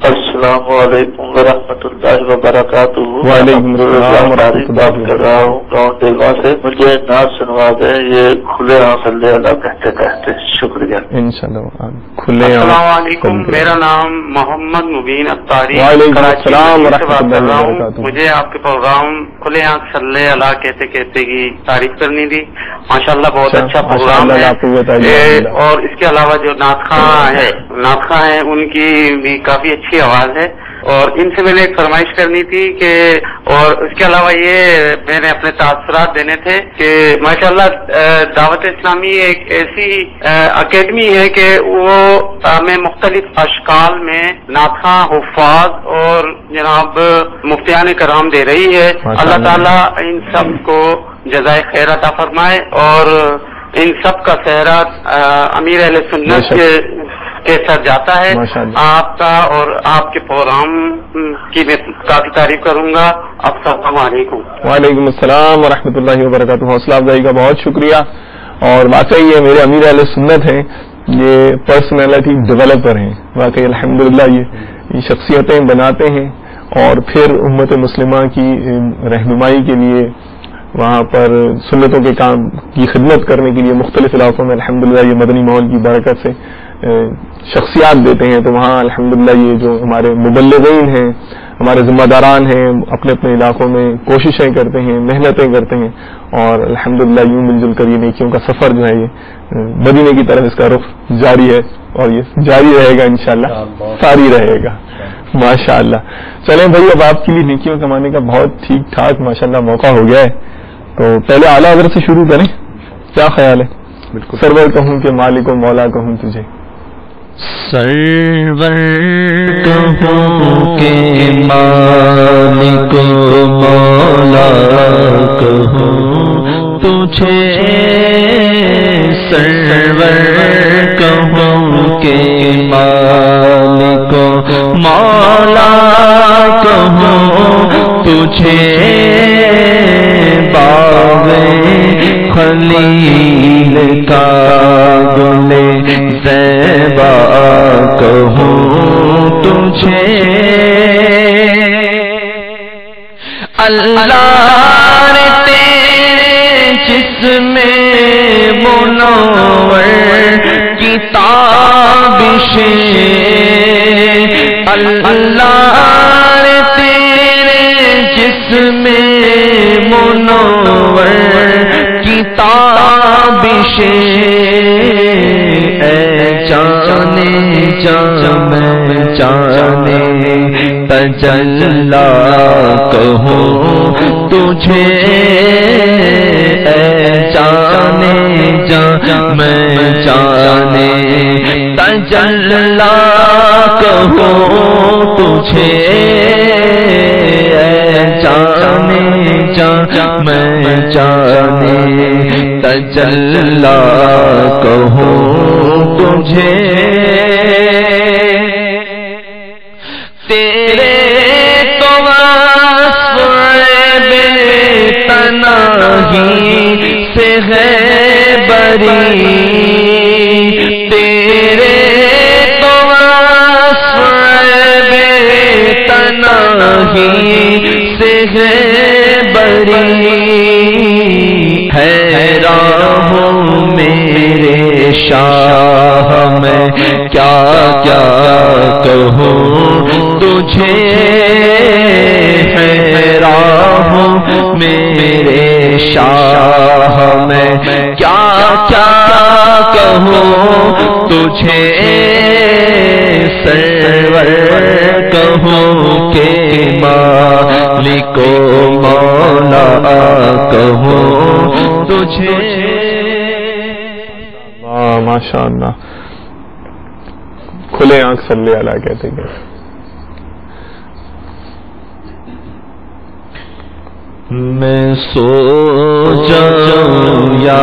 السلام علیکم ورحمۃ اللہ وبرکاتہ. وعلیکم السلام ورحمۃ اللہ کر رہا ہوں گاؤں دیگا سے. مجھے نعت سنوا دیں یہ کھلے آنکھ صلی اللہ کہتے کہتے. شکریہ. انشاءاللہ کھلے. السلام علیکم. میرا نام محمد مبین اتاری وعلیکم السلام سے ورحمۃ بات کر رہا اللہ ہوں. وبرکاتہ. مجھے آپ کے پروگرام کھلے آنکھ صلی اللہ کہتے کہتے کی تعریف کرنی تھی. ماشاءاللہ بہت اچھا پروگرام ہے. اور اس کے علاوہ جو نعت خواں ہیں ان کی بھی کافی اچھی آواز ہے. اور ان سے میں نے ایک فرمائش کرنی تھی کہ, اور اس کے علاوہ یہ میں نے اپنے تاثرات دینے تھے کہ ماشاءاللہ دعوت اسلامی ایک ایسی اکیڈمی ہے کہ وہ میں مختلف اشکال میں نعت خواں, حفاظ اور جناب مفتیان کرام دے رہی ہے. اللہ تعالیٰ ان سب کو جزائے خیر عطا فرمائے, اور ان سب کا صحرا امیر اہل سنت کے ساتھ جاتا ہے. آپ کا اور آپ کے پروگرام کی میں کافی تعریف کروں گا. السلام علیکم. وعلیکم السلام ورحمۃ اللہ وبرکاتہ. حوصلہ افزائی کا بہت شکریہ. اور واقعی یہ میرے امیر اہل سنت ہیں, یہ پرسنالٹی ڈیولپر ہیں. واقعی الحمدللہ یہ شخصیتیں بناتے ہیں, اور پھر امت مسلمہ کی رہنمائی کے لیے وہاں پر سنتوں کے کام کی خدمت کرنے کے لیے مختلف علاقوں میں الحمدللہ یہ مدنی ماحول کی برکت سے شخصیات دیتے ہیں. تو وہاں الحمدللہ یہ جو ہمارے مبلغین ہیں, ہمارے ذمہ داران ہیں اپنے اپنے علاقوں میں کوششیں کرتے ہیں، محنتیں کرتے ہیں، اور الحمدللہ یوں مل جل کر یہ نیکیوں کا سفر جو ہے یہ مدینے کی طرف اس کا رخ جاری ہے، اور یہ جاری رہے گا انشاءاللہ، ساری رہے گا ماشاءاللہ۔ چلیں بھائی، اب آپ کے لیے نیکیوں کمانے کا بہت ٹھیک ٹھاک ماشاءاللہ موقع ہو گیا ہے، تو پہلے اعلیٰ حضرت سے شروع کریں، کیا خیال ہے؟ بالکل سرور کہوں کہ مالک و مولا کہوں تجھے، سرور کہوں کہ مالک و مولا کہوں تجھے، سرور کہوں کہ مالک و مولا کہوں تجھے، باغ خلیل کا گل زیبا کہوں تجھے، اللہ نے تیرے جسم منور کتابشیں، اللہ نے تیرے جسم منور کتابشیں، اے جانے جان میں جانے تجلا کہوں تجھے، اے جانے جان میں جانے تجلا کہوں تجھے، اے جانے جان میں جانے تجلا کہوں تجھے، تیرے تو وصف بے تنہی سے ہے بری، تیرے تو وصف بے تنہی سے ہے بری، حیران ہوں میرے شاہ میں کیا کیا کہوں تجھے، حیران ہوں میرے شاہ میں کیا کیا کہوں تجھے، سرور کہوں کہ مالک و مولا کہوں تجھے۔ ماشاء اللہ، کھلے آنکھ صلی اللہ کہتے ہیں۔ میں سو جاؤں یا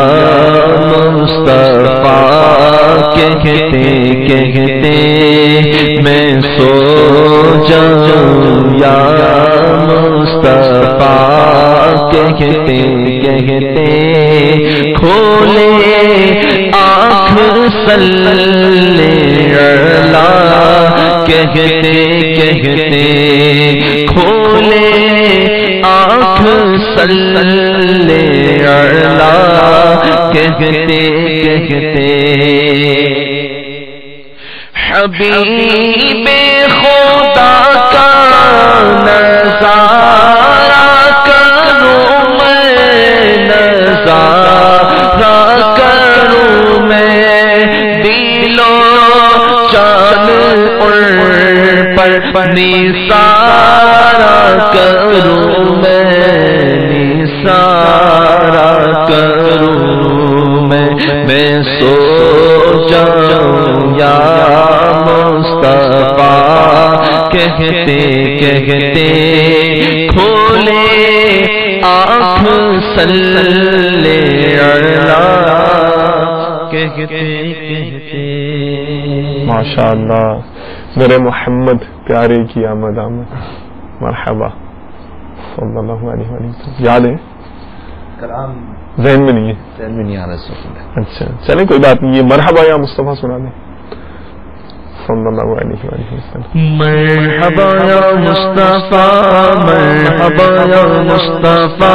مصطفیٰ کہتے کہتے، میں سو جاؤں یا مصطفیٰ کہتے کہتے، کھولے آنکھ صلی اللہ کہتے کہتے، کھولے آنکھ صلی اللہ کہتے کہتے، حبیب خدا کا نظارہ کروں میں، نظارہ کروں میں، دل و جان پر نثارہ کروں میں، نثارہ کروں میں سو جاؤں یا مصطفیٰ کہتے کہتے، کھولے آنکھ صلی اللہ کہتے کہتے۔ ماشاء اللہ، میرے محمد پیارے کی آمد آمد، مرحبا صلی اللہ علیہ وسلم۔ یاد ہے؟ کلام ذہن میں نہیں ہے، ذہن میں نہیں آ رہا۔ اچھا چلیں کوئی بات نہیں، یہ مرحبا یا مصطفیٰ سنا دیں صلی اللہ علیہ وسلم۔ مرحبا یا مصطفیٰ، مرحبا یا مصطفیٰ،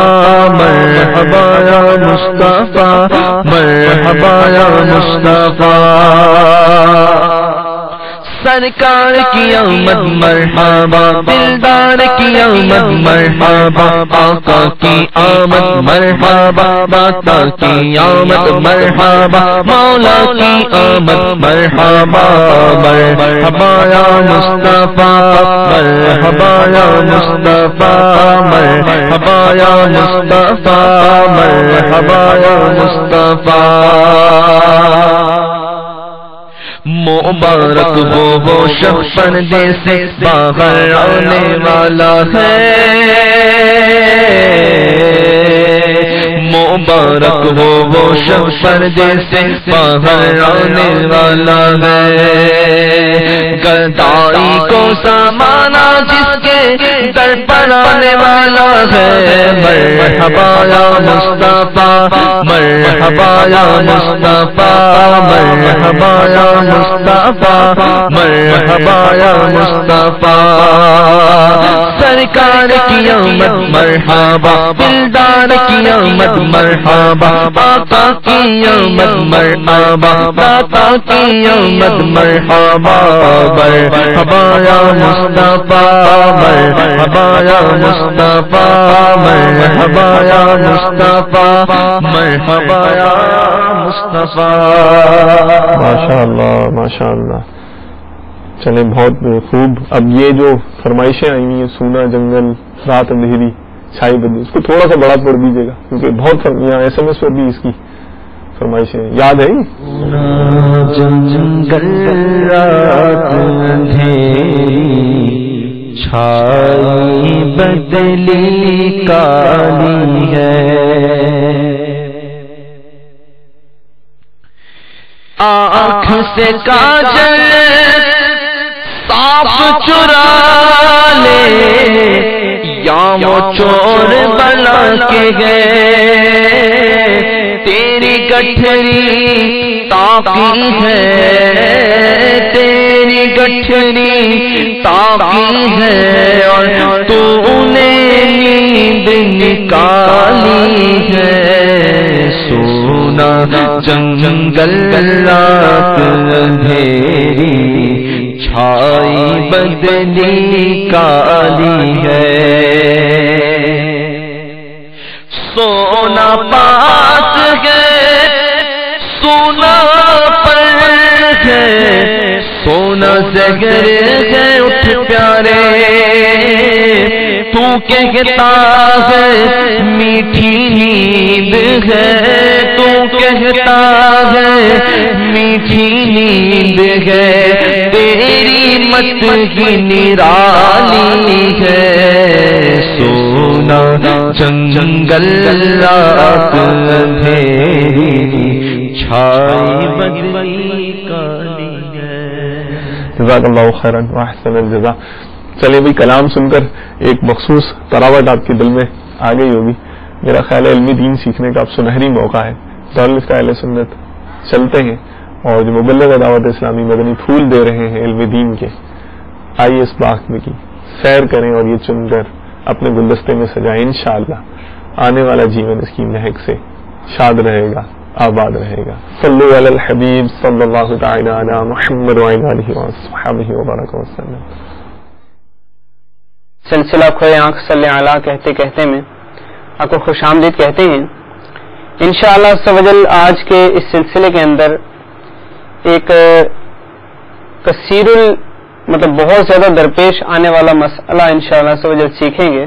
مرحبا یا مصطفیٰ، مرحبا یا مصطفیٰ، سرکار کی آمد مرحبا، دلدار کی آمد مرحبا، آقا کی آمد مرحبا، داتا کی آمد مرحبا، مولا کی آمد مرحبا، مرحبا یا مصطفیٰ، مرحبا یا مصطفیٰ، مرحبا یا مصطفیٰ، مرحبا یا مصطفیٰ۔ مبارک وہ شخص پردے سے باہر آنے والا ہے، مبارک وہ شخص پردے سے باہر آنے والا ہے، گدائی کو سامانا جس کے در پر آنے والا ہے، مرحبا یا مصطفیٰ، مرحبا یا مصطفیٰ، مرحبا یا مصطفیٰ، مرحبا یا مصطفیٰ۔ سرکار کی آمد مرحبا، دلدار کی آمد مرحبا، آقا کی آمد مرحبا، داتا کی آمد مرحبا، مرحبا یا مصطفیٰ، مرحبا یا مصطفیٰ، مرحبا یا مصطفیٰ، مرحبا یا مصطفیٰ۔ ماشاء اللہ ماشاء اللہ، چلیں بہت خوب۔ اب یہ جو فرمائشیں آئی ہیں، سونا جنگل رات اندھیری چھائی بدی، اس کو تھوڑا سا بڑا پڑھ دیجیے گا کیونکہ بہت یہاں ایس ایم ایس پر بھی اس کی فرمائشیں یاد ہے۔ جنگل رات اندھیری چھائی بدلی کالی ہے، آنکھ سے کاجل صاف چرا لے، یا وہ چور بنا کے گئے، تیری گٹھری تاقی ہے، تیری گٹھری تاقی ہے، اور تو نے نیند نکالی ہے، سونا جنگل رات اندھیری چھائی بدلی کالی ہے، سونا پاس ہے سونا پر ہے، سونا زہر ہے اٹھ پیارے، تو کہتا ہے میٹھی نیند ہے، تو کہتا ہے میٹھی نیند ہے، تیری مت کی نرالی ہے، سونا جنگل رات اندھیری چھائی بدلی کالی ہے۔ جزاک اللہ خیرا واحسن الجزا۔ چلے بھائی، کلام سن کر ایک مخصوص تراوت آپ کے دل میں آ گئی ہوگی۔ میرا خیال ہے علمی دین سیکھنے کا اب سنہری موقع ہے، دارالفتہ اہل سنت چلتے ہیں، اور جو مبلغ دعوت اسلامی مدنی پھول دے رہے ہیں علم دین کے، آئیے اس باغ میں کی سیر کریں اور یہ چن کر اپنے گلدستے میں سجائیں، انشاءاللہ آنے والا جیون اس کی مہک سے شاد رہے گا، آباد رہے گا۔ صلو علی الحبیب صلی اللہ تعالی علی محمد وعلی آلہ وصحبہ وبارک وسلم۔ سلسلہ کھوئے آنکھ صلی علی کہتے کہتے میں آپ کو خوش آمدید کہتے ہیں۔ انشاءاللہ عز و جل آج کے اس سلسلے کے اندر ایک مطلب بہت زیادہ درپیش آنے والا مسئلہ انشاءاللہ عز و جل سیکھیں گے،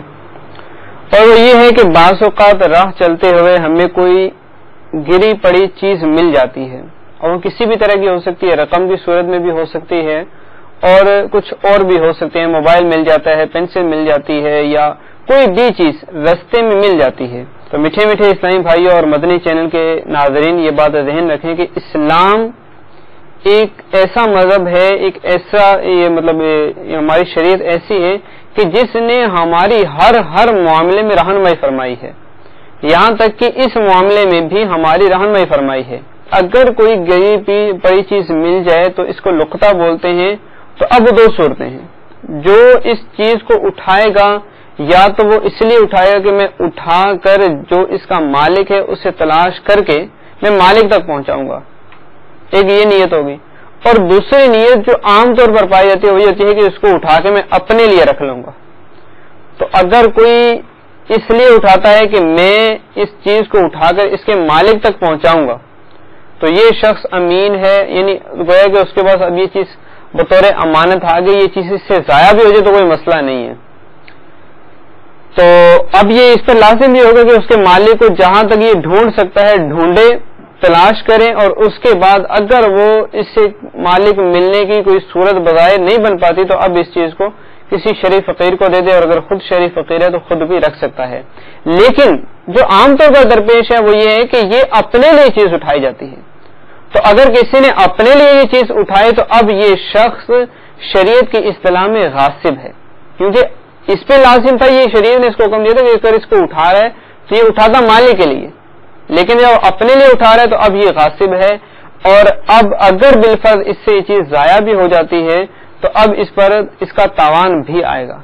اور وہ یہ ہے کہ بعض اوقات راہ چلتے ہوئے ہمیں کوئی گری پڑی چیز مل جاتی ہے، اور وہ کسی بھی طرح کی ہو سکتی ہے، رقم کی صورت میں بھی ہو سکتی ہے اور کچھ اور بھی ہو سکتے ہیں، موبائل مل جاتا ہے، پینسل مل جاتی ہے، یا کوئی بھی چیز رستے میں مل جاتی ہے۔ تو میٹھے میٹھے اسلامی بھائیوں اور مدنی چینل کے ناظرین یہ بات ذہن رکھیں کہ اسلام ایک ایسا مذہب ہے، ایک ایسا یہ ہماری شریعت ایسی ہے کہ جس نے ہماری ہر معاملے میں رہنمائی فرمائی ہے، یہاں تک کہ اس معاملے میں بھی ہماری رہنمائی فرمائی ہے۔ اگر کوئی گری پڑی چیز مل جائے تو اس کو لقطہ بولتے ہیں۔ تو اب دو صورتیں ہیں، جو اس چیز کو اٹھائے گا یا تو وہ اس لیے اٹھائے گا کہ میں اٹھا کر جو اس کا مالک ہے اسے تلاش کر کے میں مالک تک پہنچاؤں گا، ایک یہ نیت ہوگی، اور دوسری نیت جو عام طور پر پائی جاتی ہے وہ یہ ہوتی ہے کہ اس کو اٹھا کے میں اپنے لیے رکھ لوں گا. تو اگر کوئی اس لیے اٹھاتا ہے کہ میں اس چیز کو اٹھا کر اس کے مالک تک پہنچاؤں گا تو یہ شخص امین ہے، یعنی گویا کہ اس کے پاس اب یہ چیز بطور امانت آ گئی، یہ چیز اس سے ضائع بھی ہو جائے تو کوئی مسئلہ نہیں ہے. تو اب یہ اس پر لازم یہ ہوگا کہ اس کے مالک کو جہاں تک یہ ڈھونڈ سکتا ہے ڈھونڈے، تلاش کریں، اور اس کے بعد اگر وہ اس سے مالک ملنے کی کوئی صورت بظاہر نہیں بن پاتی تو اب اس چیز کو کسی شریف فقیر کو دے دے، اور اگر خود شریف فقیر ہے تو خود بھی رکھ سکتا ہے. لیکن جو عام طور پر درپیش ہے وہ یہ ہے کہ یہ اپنے لیے چیز اٹھائی جاتی ہے. تو اگر کسی نے اپنے لیے یہ چیز اٹھائی تو اب یہ شخص شریعت کی اصطلاح میں غاصب ہے، کیونکہ اس پہ لازم تھا، یہ شریعت نے اس کو حکم دیا تھا کہ اگر اس کو اٹھا رہا ہے تو یہ اٹھاتا مالک کے لیے، لیکن جب اپنے لیے اٹھا رہا ہے تو اب یہ غاصب ہے. اور اب اگر بالفرض اس سے یہ چیز ضائع بھی ہو جاتی ہے تو اب اس پر اس کا تاوان بھی آئے گا.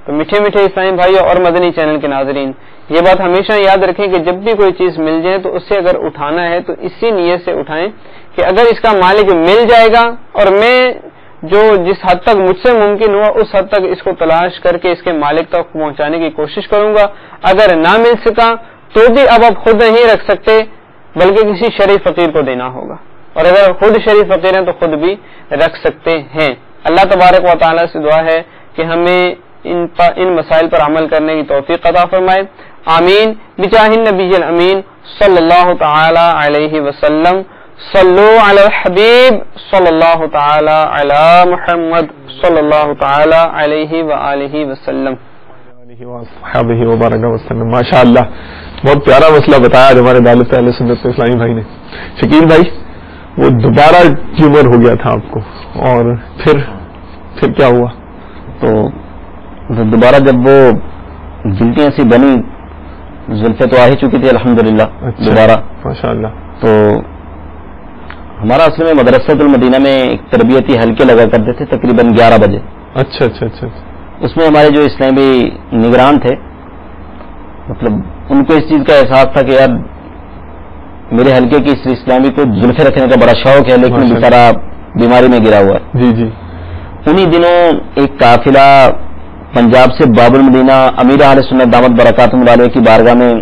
تو میٹھے میٹھے اسلامی بھائیوں اور مدنی چینل کے ناظرین، یہ بات ہمیشہ یاد رکھیں کہ جب بھی کوئی چیز مل جائے تو اس سے اگر اٹھانا ہے تو اسی نیت سے اٹھائیں کہ اگر اس کا مالک مل جائے گا اور میں جو جس حد تک مجھ سے ممکن ہوا اس حد تک اس کو تلاش کر کے اس کے مالک تک پہنچانے کی کوشش کروں گا. اگر نہ مل سکا تو بھی اب آپ خود نہیں رکھ سکتے بلکہ کسی شریف فقیر کو دینا ہوگا، اور اگر خود شریف فقیر ہیں تو خود بھی رکھ سکتے ہیں. اللہ تبارک و تعالیٰ سے دعا ہے کہ ہمیں ان مسائل پر عمل کرنے کی توفیق عطا فرمائے. آمین بجاہ النبی الامین صلی اللہ تعالی علیہ وسلم. صلو علی الحبیب صلی اللہ تعالی علی محمد صلی اللہ تعالی علیہ وآلہ وسلم. ماشاء اللہ، بہت پیارا مسئلہ بتایا آج ہمارے دعوت اہل سنت اسلامی بھائی نے. شکیل بھائی، وہ دوبارہ ٹیومر ہو گیا تھا آپ کو، اور پھر کیا ہوا؟ تو دوبارہ جب وہ گلٹیاں سی بنی، زلفیں تو آ ہی چکی تھی الحمدللہ. دوبارہ ماشاء اللہ. تو ہمارا اصل میں مدرسۃ المدینہ میں ایک تربیتی حلقے لگا کرتے تھے تقریباً 11 بجے. اچھا اچھا اچھا. اس میں ہمارے جو اسلامی نگران تھے، مطلب ان کو اس چیز کا احساس تھا کہ یار میرے حلقے کی اس اسلامی کو زلفیں رکھنے کا بڑا شوق ہے لیکن بیچارہ بیماری میں گرا ہوا ہے. جی جی. انہی دنوں ایک قافلہ پنجاب سے باب المدینہ امیر اہل سنت دامت برکاتہم علیہ کی بارگاہ میں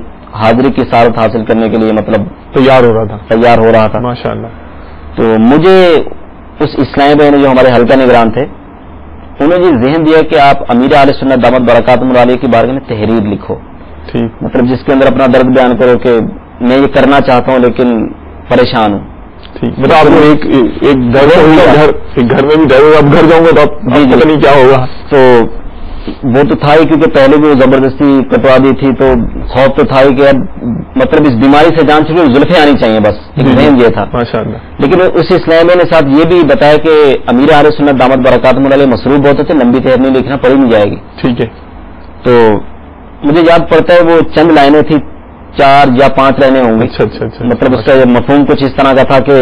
حاضری کی سعادت حاصل کرنے کے لیے مطلب تیار ہو رہا تھا. ماشاء اللہ. تو مجھے اس اسلامی بھائی نے جو ہمارے حلقہ نگران تھے انہوں نے ذہن دیا کہ آپ امیر اہل سنت دامت برکاتہم علیہ کی بارگاہ میں تحریر لکھو، مطلب جس کے اندر اپنا درد بیان کرو کہ میں یہ کرنا چاہتا ہوں لیکن پریشان ہوں. مطلب آپ ایک گھر میں بھی ڈر ہوگا، اب گھر جاؤں گا تو پتہ نہیں کیا ہوگا. تو وہ تو تھا ہی کیونکہ پہلے بھی وہ زبردستی کٹوا دی تھی تو خوف تو تھا ہی کہ اب مطلب اس بیماری سے جان چکی زلفیں آنی چاہیے، بس ذہن یہ تھا. لیکن اس اسلامی نے ساتھ یہ بھی بتایا کہ امیر اہل سنت دامت برکاتہم علیہ مصروف ہوتے تھے، لمبی تحریر نہیں لکھنا پڑی نہیں جائے گی. ٹھیک ہے. تو مجھے یاد پڑتا ہے وہ چند لائنیں تھی، 4 یا 5 لائنیں ہوں گی. مطلب اس کا مفہوم کچھ اس طرح کا تھا کہ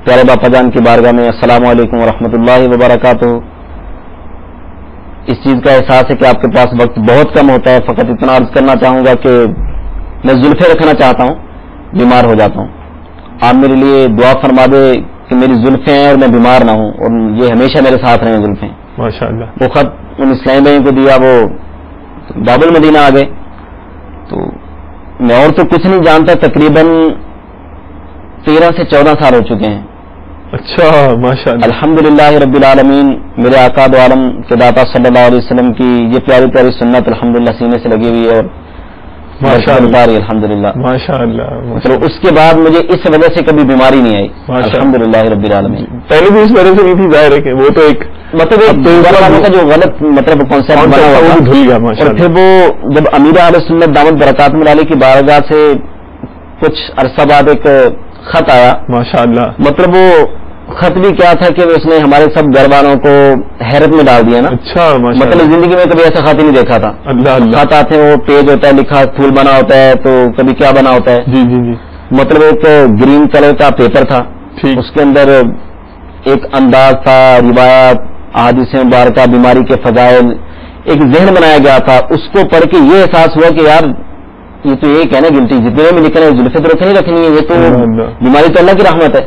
پیارے باپا جان کی بارگاہ میں السلام علیکم ورحمۃ اللہ وبرکاتہ. اس چیز کا احساس ہے کہ آپ کے پاس وقت بہت کم ہوتا ہے، فقط اتنا عرض کرنا چاہوں گا کہ میں زلفیں رکھنا چاہتا ہوں، بیمار ہو جاتا ہوں، آپ میرے لیے دعا فرما دے کہ میری زلفیں ہیں اور میں بیمار نہ ہوں اور یہ ہمیشہ میرے ساتھ رہیں زلفیں. ماشاءاللہ. وہ خط ان اسلامی بھائیوں کو دیا، وہ باب المدینہ آ گئے. تو میں اور تو کچھ نہیں جانتا، تقریباً 13 سے 14 سال ہو چکے ہیں. اچھا ماشاءاللہ. الحمدللہ رب العالمین. میرے آقا دو عالم کے داتا صلی اللہ علیہ وسلم کی یہ پیاری پیاری سنت الحمدللہ سینے سے لگی ہوئی ہے اور ماشاءاللہ الحمدللہ ماشاءاللہ. مطلب اس کے بعد مجھے اس وجہ سے کبھی بیماری نہیں آئی الحمدللہ رب العالمین. پہلے بھی اس وجہ سے نہیں تھی، ظاہر ہے کہ وہ تو ایک مطلب کا جو غلط مطلب کانسیپٹ بنا ہوا دھل گیا. اور پھر وہ جب امیر اہل سنت دامت برکاتہم علیہ کی بارگاہ سے کچھ عرصہ بعد ایک خط آیا ماشاءاللہ. مطلب وہ خط بھی کیا تھا کہ اس نے ہمارے سب گھر والوں کو حیرت میں ڈال دیا نا. اچھا مطلب زندگی میں کبھی ایسا خط ہی نہیں دیکھا تھا. خط آتے ہیں وہ پیج ہوتا ہے لکھا، پھول بنا ہوتا ہے تو کبھی کیا بنا ہوتا ہے. جی جی جی. مطلب ایک گرین کلر کا پیپر تھا، اس کے اندر ایک انداز تھا، روایات، احادیث مبارکہ، بیماری کے فضائل، ایک ذہن بنایا گیا تھا. اس کو پڑھ کے یہ احساس ہوا کہ یار یہ تو یہ کہنا گلٹی جتنے میں لکھنا ہے زلفیں تو نہیں رکھنی ہے، یہ تو بیماری تو اللہ کی رحمت ہے.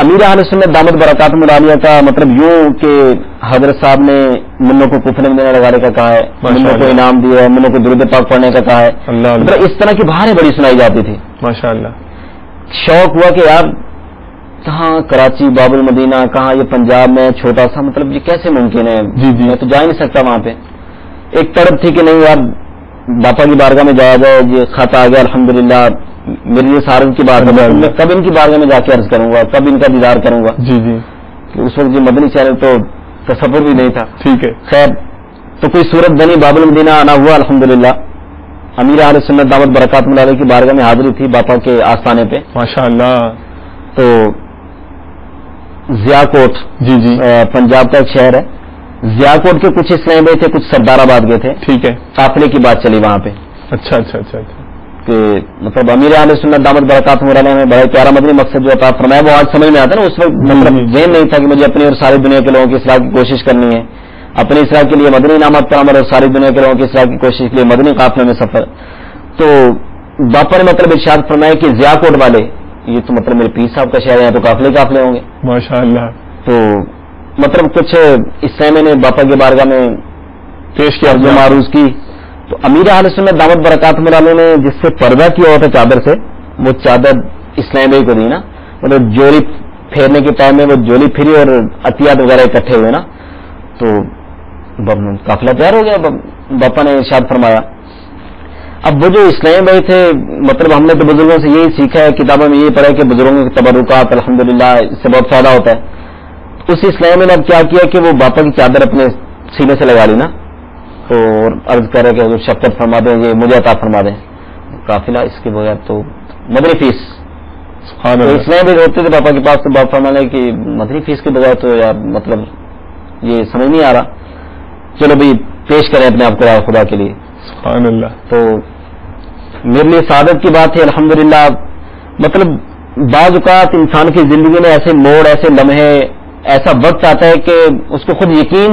امیر اہل سنت دامت برکاتہم العالیہ کا مطلب یوں کہ حضرت صاحب نے منوں کو کفن میں دینے لگانے کا کہا ہے، منوں کو انعام دیا ہے، منوں کو درود پاک پڑھنے کا کہا ہے، مطلب اس طرح کی بہاریں بڑی سنائی جاتی تھی. ماشاءاللہ. شوق ہوا کہ یار کہاں کراچی باب المدینہ، کہاں یہ پنجاب میں چھوٹا سا، مطلب یہ کیسے ممکن ہے؟ میں تو جا ہی نہیں سکتا وہاں پہ. ایک طرف تھی کہ نہیں یار باپا کی بارگاہ میں جایا جائے، یہ خط آ گیا الحمدللہ، میرے لیے سارن کی بات ہے، میں کب ان کی بارگاہ میں جا کے عرض کروں گا، کب ان کا دیدار کروں گا. جی جی. اس وقت یہ مدنی چینل تو تصور بھی نہیں تھا. ٹھیک ہے. خیر تو کوئی صورت بنی، باب المدینہ آنا ہوا الحمدللہ. امیر اہل سنت دعوت برکاتہم العالیہ کی بارگاہ میں حاضری تھی باپا کے آستانے پہ. ماشاءاللہ. تو ضیاء کوٹ، جی جی، پنجاب کا ایک شہر ہے. ضیاء کوٹ کے کچھ اسلام بھائی تھے، کچھ سردار آباد گئے تھے. ٹھیک ہے. قافلے کی بات چلی وہاں پہ. اچھا اچھا اچھا اچھا. کہ مطلب امیر اہل سنت دعوت برکاتہم العالیہ میں بڑا پیارا مدنی مقصد جو عطا فرمایا وہ آج سمجھ میں آتا ہے نا. اس وقت مطلب ذہن نہیں تھا کہ مجھے اپنی اور ساری دنیا کے لوگوں کی اصلاح کی کوشش کرنی ہے، اپنی اصلاح کے لیے مدنی انعامات پر عمل اور ساری دنیا کے لوگوں کی اصلاح کی کوشش کے لیے مدنی قافلے میں سفر. تو باپا نے مطلب ارشاد فرمایا کہ ضیاء کوٹ والے یہ تو مطلب میرے پیر صاحب کا شہر ہے، تو قافلے ہوں گے. ماشاءاللہ. تو مطلب کچھ اس میں نے باپا کی بارگاہ میں پیش کیا، معروض کی. تو امیر اہل سنت دعوت برکاتہم العالیہ نے جس سے پردہ کیا ہوا تھا چادر سے، وہ چادر اسلام بھائی کو دی نا. مطلب جولی پھیرنے کے ٹائم میں وہ جولی پھری اور عطیات وغیرہ اکٹھے ہوئے نا، تو قافلہ تیار ہو گیا. باپا نے ارشاد فرمایا. اب وہ جو اسلام بھائی تھے مطلب ہم نے تو بزرگوں سے یہی سیکھا ہے، کتابوں میں یہی پڑھا ہے کہ بزرگوں کے تبرکات الحمدللہ اس سے بہت فائدہ ہوتا ہے. اس اسلام نے اب کیا کیا کہ وہ باپا کی چادر اپنے سینے سے لگا لی نا، تو عرض کر رہے کہ حضور شفقت فرما دیں، یہ مجھے عطا فرما دیں. قافلہ اس کے بغیر تو مدنی فیس اسلام بھی ہوتے تھے باپا کے پاس، تو باپ فرمانے کی مدنی فیس کے بغیر تو یار مطلب یہ سمجھ نہیں آ رہا، چلو بھائی پیش کریں اپنے آپ کو خدا کے لیے. سبحان اللہ. تو میرے لیے سعادت کی بات ہے الحمدللہ. مطلب بعض اوقات انسان کی زندگی میں ایسے موڑ، ایسے لمحے، ایسا وقت آتا ہے کہ اس کو خود یقین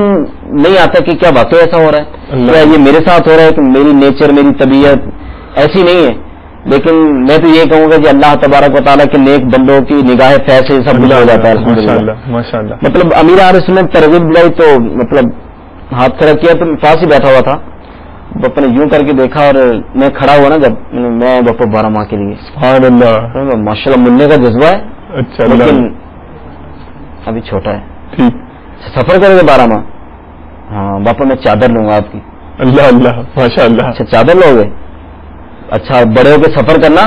نہیں آتا کہ کیا واقعی ایسا ہو رہا ہے، کیا یہ میرے ساتھ ہو رہا ہے، کہ میری نیچر، میری طبیعت ایسی نہیں ہے. لیکن میں تو یہ کہوں گا کہ اللہ تبارک و تعالیٰ کے نیک بندوں کی نگاہ فیض سے سب کچھ ہو جاتا ہے الحمدللہ. ماشاءاللہ. مطلب امیر اہل سنت ترغیب دلائی تو مطلب ہاتھ کھڑا کیا تو پاس ہی بیٹھا ہوا تھا. باپا نے یوں کر کے دیکھا اور میں کھڑا ہوا نا جب میں باپا 12 ماہ کے لیے. سبحان اللہ. ماشاء اللہ ملنے کا جذبہ ہے. اچھا. لیکن ابھی چھوٹا ہے. ٹھیک. سفر کریں گے 12 ماہ. ہاں باپا میں چادر لوں گا آپ کی. اللہ اللہ. ماشاء اللہ. اچھا چادر لو گے؟ اچھا بڑے ہو کے سفر کرنا،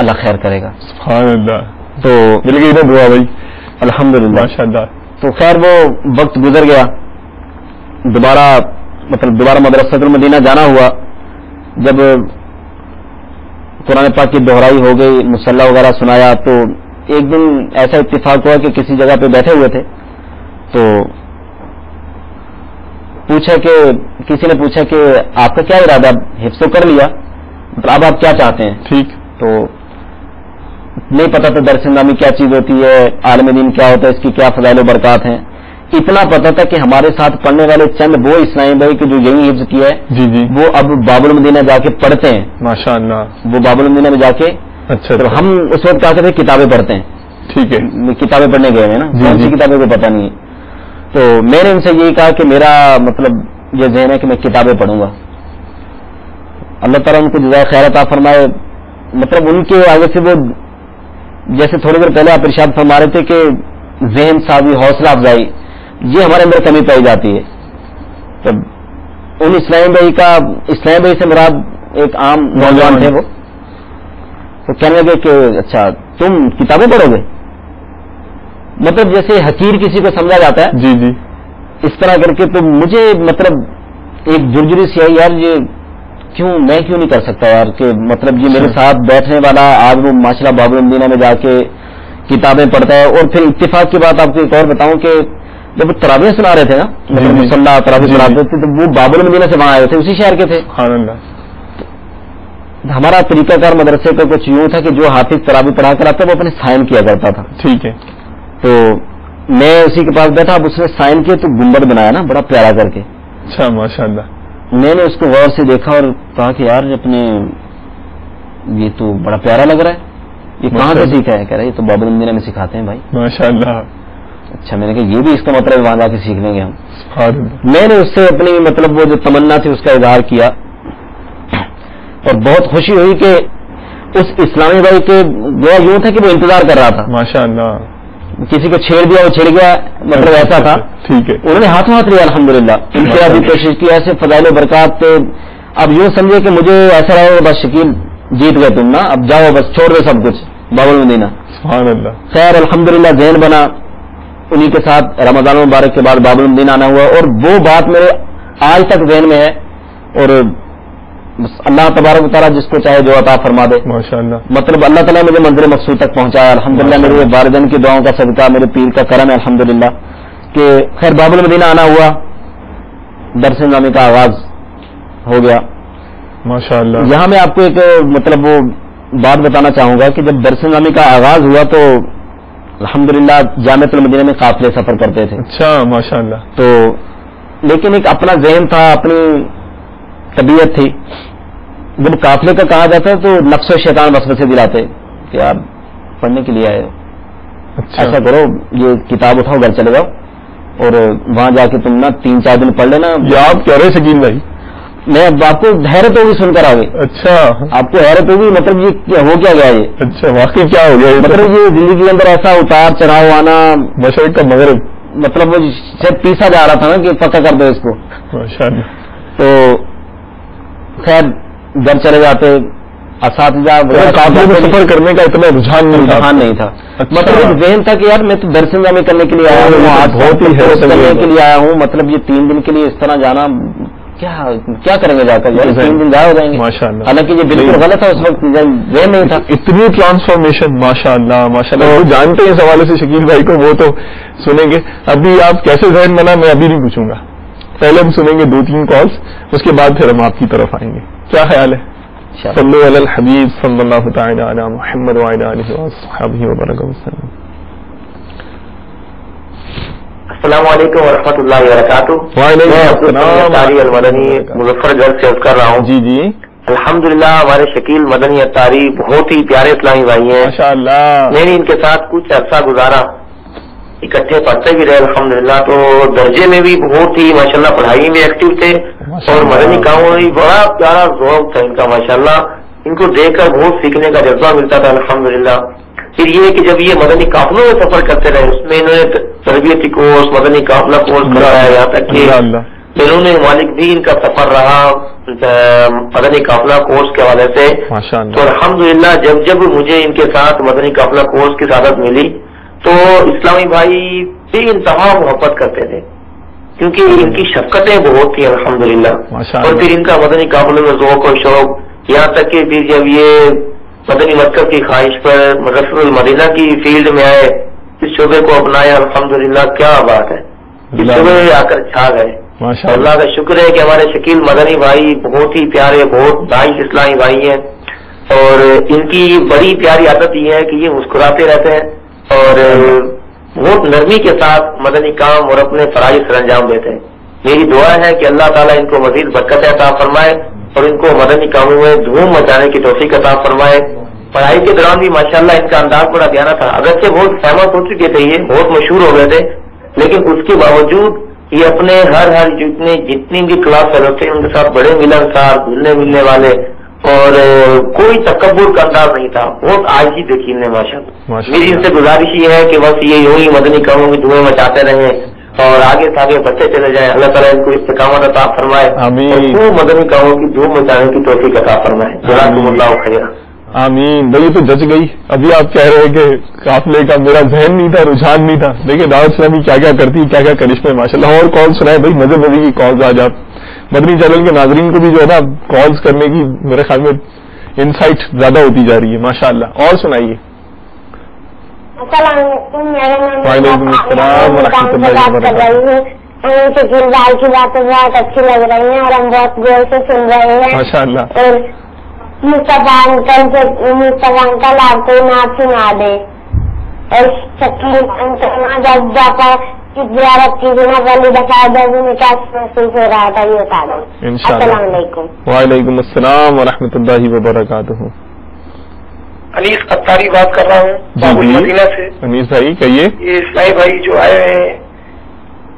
اللہ خیر کرے گا. سبحان اللہ. تو مل گئی نا دعا بھائی الحمدللہ. ماشاء اللہ. تو خیر وہ وقت گزر گیا، دوبارہ مدرسۃ المدینہ جانا ہوا. جب قرآن پاک کی دہرائی ہو گئی، مصلی وغیرہ سنایا، تو ایک دن ایسا اتفاق ہوا کہ کسی جگہ پہ بیٹھے ہوئے تھے تو کسی نے پوچھا کہ آپ کا کیا ارادہ، حفظ کر لیا، اب آپ کیا چاہتے ہیں؟ ٹھیک. تو نہیں پتا تھا درس نامی کیا چیز ہوتی ہے، عالم دین کیا ہوتا ہے، اس کی کیا فضائل و برکات ہیں. اتنا پتا تھا کہ ہمارے ساتھ پڑھنے والے چند وہ اسلامی بھائی کے جو یہی حفظ کیا ہے، جی جی، وہ اب باب المدینہ جا کے پڑھتے ہیں. ماشاء اللہ. وہ باب المدینہ میں جا کے. اچھا. تو ہم اس وقت کیا کہتے ہیں کتابیں پڑھتے ہیں. ٹھیک ہے. کتابیں پڑھنے گئے ہیں نا، کون سی کتابیں کو پتہ نہیں ہے. تو میں نے ان سے یہی کہا کہ میرا مطلب یہ ذہن ہے کہ میں کتابیں پڑھوں گا. اللہ تعالیٰ ان کو جزائے خیر عطا فرمائے. مطلب ان کے آگے سے وہ جیسے تھوڑی دیر پہلے آپ ارشاد فرما رہے تھے کہ ذہن سازی، حوصلہ افزائی، یہ ہمارے اندر کمی پائی جاتی ہے. تب ان اسلام بھائی سے مراد ایک عام نوجوان تھے، وہ تو کہنے لگے کہ اچھا تم کتابیں پڑھو گے. مطلب جیسے حقیر کسی کو سمجھا جاتا ہے، جی جی، اس طرح کر کے. تو مجھے مطلب ایک جرجری سی آئی یار، یہ میں کیوں نہیں کر سکتا یار، کہ مطلب یہ میرے ساتھ بیٹھنے والا آج وہ ماشاءاللہ باب المدینہ میں جا کے کتابیں پڑھتا ہے. اور پھر اتفاق کی بات آپ کو ایک اور بتاؤں کہ جب تراویح سنا رہے تھے نا، مطلب مصلی تراویح سناتے تھے، تو وہ باب المدینہ سے وہاں آئے تھے، اسی شہر کے تھے. ہمارا طریقہ کار مدرسے کا کچھ یوں تھا کہ جو حافظ تراویح پڑھا کر آتا وہ اپنے سائن کیا کرتا تھا. ٹھیک ہے. تو میں اسی کے پاس بیٹھا، اب اس نے سائن کیے تو گنبد بنایا نا بڑا پیارا کر کے. اچھا ماشاء اللہ. میں نے اس کو غور سے دیکھا اور کہا کہ یار اپنے یہ تو بڑا پیارا لگ رہا ہے. یہ کہاں سے سیکھا ہے؟ کہہ رہے یہ تو باب المدینہ میں سکھاتے ہیں بھائی. ماشاءاللہ. اچھا میں نے کہا یہ بھی اس کا مطلب وہاں جا کے سیکھ لیں گے ہم. میں نے اس سے اپنی مطلب وہ جو تمنا تھی اس کا اظہار کیا اور بہت خوشی ہوئی کہ اس اسلامی بھائی کے وہ یوں تھا کہ وہ انتظار کر رہا تھا. ماشاءاللہ. کسی کو چھیڑ دیا وہ چھڑ گیا مطلب ایسا تھا. ٹھیک ہے. انہوں نے ہاتھوں ہاتھ لیا الحمدللہ. ان سے ابھی کوشش کی ایسے فضائل و برکات. اب یوں سمجھے کہ مجھے ایسا رہا بس شکیل جیت گئے تم نا, اب جاؤ بس چھوڑ دو سب کچھ باب المدینہ. سبحان اللہ. خیر الحمدللہ ذہن بنا, انہی کے ساتھ رمضان المبارک کے بعد باب المدینہ آنا ہوا اور وہ بات میرے آج تک ذہن میں ہے. اور بس اللہ تبارک و تعالیٰ جس کو چاہے جو عطا فرما دے. ماشاءاللہ. مطلب اللہ تعالیٰ مجھے منزل مقصود تک پہنچایا الحمدللہ. میرے والدین کی دعاؤں کا صدقہ, میرے پیر کا کرم ہے الحمدللہ کہ خیر باب المدینہ آنا ہوا, درس نامی کا آغاز ہو گیا. ماشاءاللہ. یہاں میں آپ کو ایک مطلب وہ بات بتانا چاہوں گا کہ جب درس نامی کا آغاز ہوا تو الحمدللہ جامعۃ المدینہ میں قافلے سفر کرتے تھے. اچھا ماشاءاللہ. تو لیکن ایک اپنا ذہن تھا, اپنی طبیعت تھی. جب قافلے کا کہا جاتا ہے تو نفس و شیطان وسوسے دلاتے کہ آپ پڑھنے کے لیے آئے ہو, ایسا کرو یہ کتاب اٹھاؤ گھر چلے جاؤ اور وہاں جا کے تم نا 3-4 دن پڑھ لینا. یہ آپ کہہ رہے شکیل بھائی؟ میں آپ کو حیرت ہوگی سن کر آگے. اچھا آپ کو حیرت ہوگی مطلب یہ ہو کیا گیا یہ. اچھا واقعی کیا ہو گیا؟ مطلب یہ زندگی کے اندر ایسا اتار چڑھاؤ آنا, مشرق کا مغرب, مطلب وہ صرف پیسا جا رہا تھا نا کہ پکا کر دو اس کو. ماشاءاللہ. تو خیر گھر چلے جاتے, اساتذہ سفر کرنے کا اتنا رجحان نہیں تھا. مطلب ذہن تھا کہ یار میں تو درس نظامی کرنے کے لیے آیا ہوں, بہت ہی کرنے کے لیے آیا ہوں. مطلب یہ 3 دن کے لیے اس طرح جانا کیا کریں گے جا کر, 3 دن ضائع ہو جائیں گے. ماشاءاللہ. حالانکہ یہ بالکل غلط تھا, اس وقت ذہن نہیں تھا. اتنی ٹرانسفارمیشن ماشاءاللہ ماشاءاللہ. وہ جانتے ہیں اس حوالے سے شکیل بھائی کو, وہ تو سنیں گے. ابھی آپ کیسے ذہن بنا میں ابھی نہیں پوچھوں گا, پہلے ہم سنیں گے 2-3 کالز, اس کے بعد پھر ہم آپ کی طرف آئیں گے. کیا خیال ہے؟ صلو علی الحبیب صلی اللہ تعالی علی محمد وعلی آلہ وصحبہ وبارک وسلم. السلام علیکم ورحمۃ اللہ وبرکاتہ. وعلیکم السلام. المدنی مظفر گڑھ سے عرض کر رہا ہوں. جی جی الحمدللہ ہمارے شکیل مدنی اتاری بہت ہی پیارے اسلامی بھائی ہیں ماشاءاللہ. میں نے ان کے ساتھ کچھ عرصہ گزارا, اکٹھے پڑھتے بھی رہے الحمدللہ. تو درجے میں بھی بہت ہی ماشاءاللہ پڑھائی میں ایکٹیو تھے اور مدنی کاموں میں بھی بڑا پیارا ذوق تھا ان کا ماشاءاللہ. ان کو دیکھ کر بہت سیکھنے کا جذبہ ملتا تھا الحمدللہ. پھر یہ کہ جب یہ مدنی قافلوں میں سفر کرتے رہے, اس میں انہوں نے تربیتی کورس, مدنی قافلہ کورس کرایا, یہاں تک کہ بیرون ممالک بھی ان کا سفر رہا مدنی قافلہ کورس کے حوالے سے. تو الحمدللہ جب مجھے ان کے ساتھ مدنی قافلہ کورس کی سعادت ملی تو اسلامی بھائی بھی انتہا محبت کرتے تھے کیونکہ ان کی شفقتیں بہت تھیں الحمدللہ. اور پھر ان کا مدنی قافلوں میں ذوق و شوق, یہاں تک کہ پھر جب یہ مدنی مرکز کی خواہش پر مدرسۃ المدینہ کی فیلڈ میں آئے, اس شعبے کو اپنایا الحمدللہ. کیا بات ہے, اس شعبے میں آ کر چھا گئے. اللہ کا شکر ہے کہ ہمارے شکیل مدنی بھائی بہت ہی پیارے, بہت داعش اسلامی بھائی ہیں اور ان کی بڑی پیاری عادت یہ ہے کہ یہ مسکراتے رہتے ہیں اور بہت نرمی کے ساتھ مدنی کام اور اپنے فرائض سر انجام دیتے ہیں. میری دعا ہے کہ اللہ تعالیٰ ان کو مزید برکت عطا فرمائے اور ان کو مدنی کاموں میں دھوم مچانے کی توفیق عطا فرمائے. پڑھائی کے دوران بھی ماشاءاللہ ان کا انداز بڑا پیارا تھا. اگرچہ بہت فیمس ہو چکے تھے, یہ بہت مشہور ہو گئے تھے, لیکن اس کے باوجود یہ اپنے ہر جتنی بھی کلاس فیلو تھے ان کے ساتھ بڑے ملنسار, گھلنے ملنے والے اور کوئی تکبر کا انداز نہیں تھا. بہت عاجزی دیکھی انہیں ماشاءاللہ. میری ان سے گزارش یہ ہے کہ بس یہ یوں ہی مدنی کاموں کی دھوئیں مچاتے رہیں اور آگے سے آگے بڑھتے چلے جائیں. اللہ تعالیٰ ان کو استقامت عطا فرمائے اور مدنی کاموں کی دھوم مچانے کی توفیق عطا فرمائے. جزاکم اللہ خیر. آمین. بھائی تو جج گئی. ابھی آپ کہہ رہے ہیں کہ قافلے کا میرا ذہن نہیں تھا, رجحان نہیں تھا, لیکن دعوت اسلامی کیا کیا کرتی, کیا کیا کرشمے ماشاءاللہ. اور کال سنائے بھائی, مزے مزے کی کالز. آج آپ مدنی چینل کے ناظرین کو بھی جو ہے نا کالز کرنے کی میرے خیال میں انسائٹ زیادہ ہوتی جا رہی ہے ماشاءاللہ. اور سنائیے. وعلیکم السلام ورحمۃ اللہ وبرکاتہ. شکیل بھائی کی باتیں بہت اچھی لگ رہی ہیں اور ہم بہت غور سے سن رہے ہیں ماشاءاللہ. اور مصطفیٰ انکل آپ کو نعت سنا دے اور شکیل انکل جب جاپا کی زیارت کی بنا پہلی دفعہ جب میں کیا محسوس ہو رہا تھا یہ بتا دیں. السلام علیکم. وعلیکم السلام ورحمۃ اللہ وبرکاتہ. انیس اتاری بات کر رہا ہوں باب المدینہ سے. انیس بھائی کہیے. یہ اسلائی بھائی جو آئے ہیں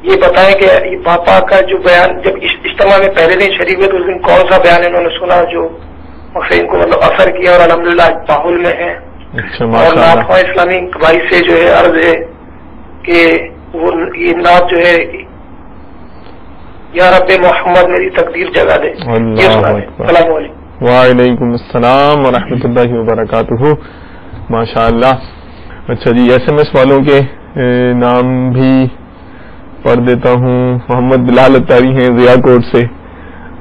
یہ بتائیں کہ یہ پاپا کا جو بیان جب اجتماع میں پہلے دن شریک ہوئے تو اس دن کون سا بیان انہوں نے سنا جو ان کو مطلب اثر کیا اور الحمدللہ ماحول میں ہے. اور نعت اسلامی بھائی سے جو ہے عرض ہے کہ وہ یہ نعت جو ہے یا رب محمد میری تقدیر جگا دے. السلام علیکم. وعلیکم السلام ورحمۃ اللہ وبرکاتہ. ماشاء اللہ. اچھا جی ایس ایم ایس والوں کے نام بھی پڑھ دیتا ہوں. محمد بلال اتاری ہیں ضیاء کوٹ سے,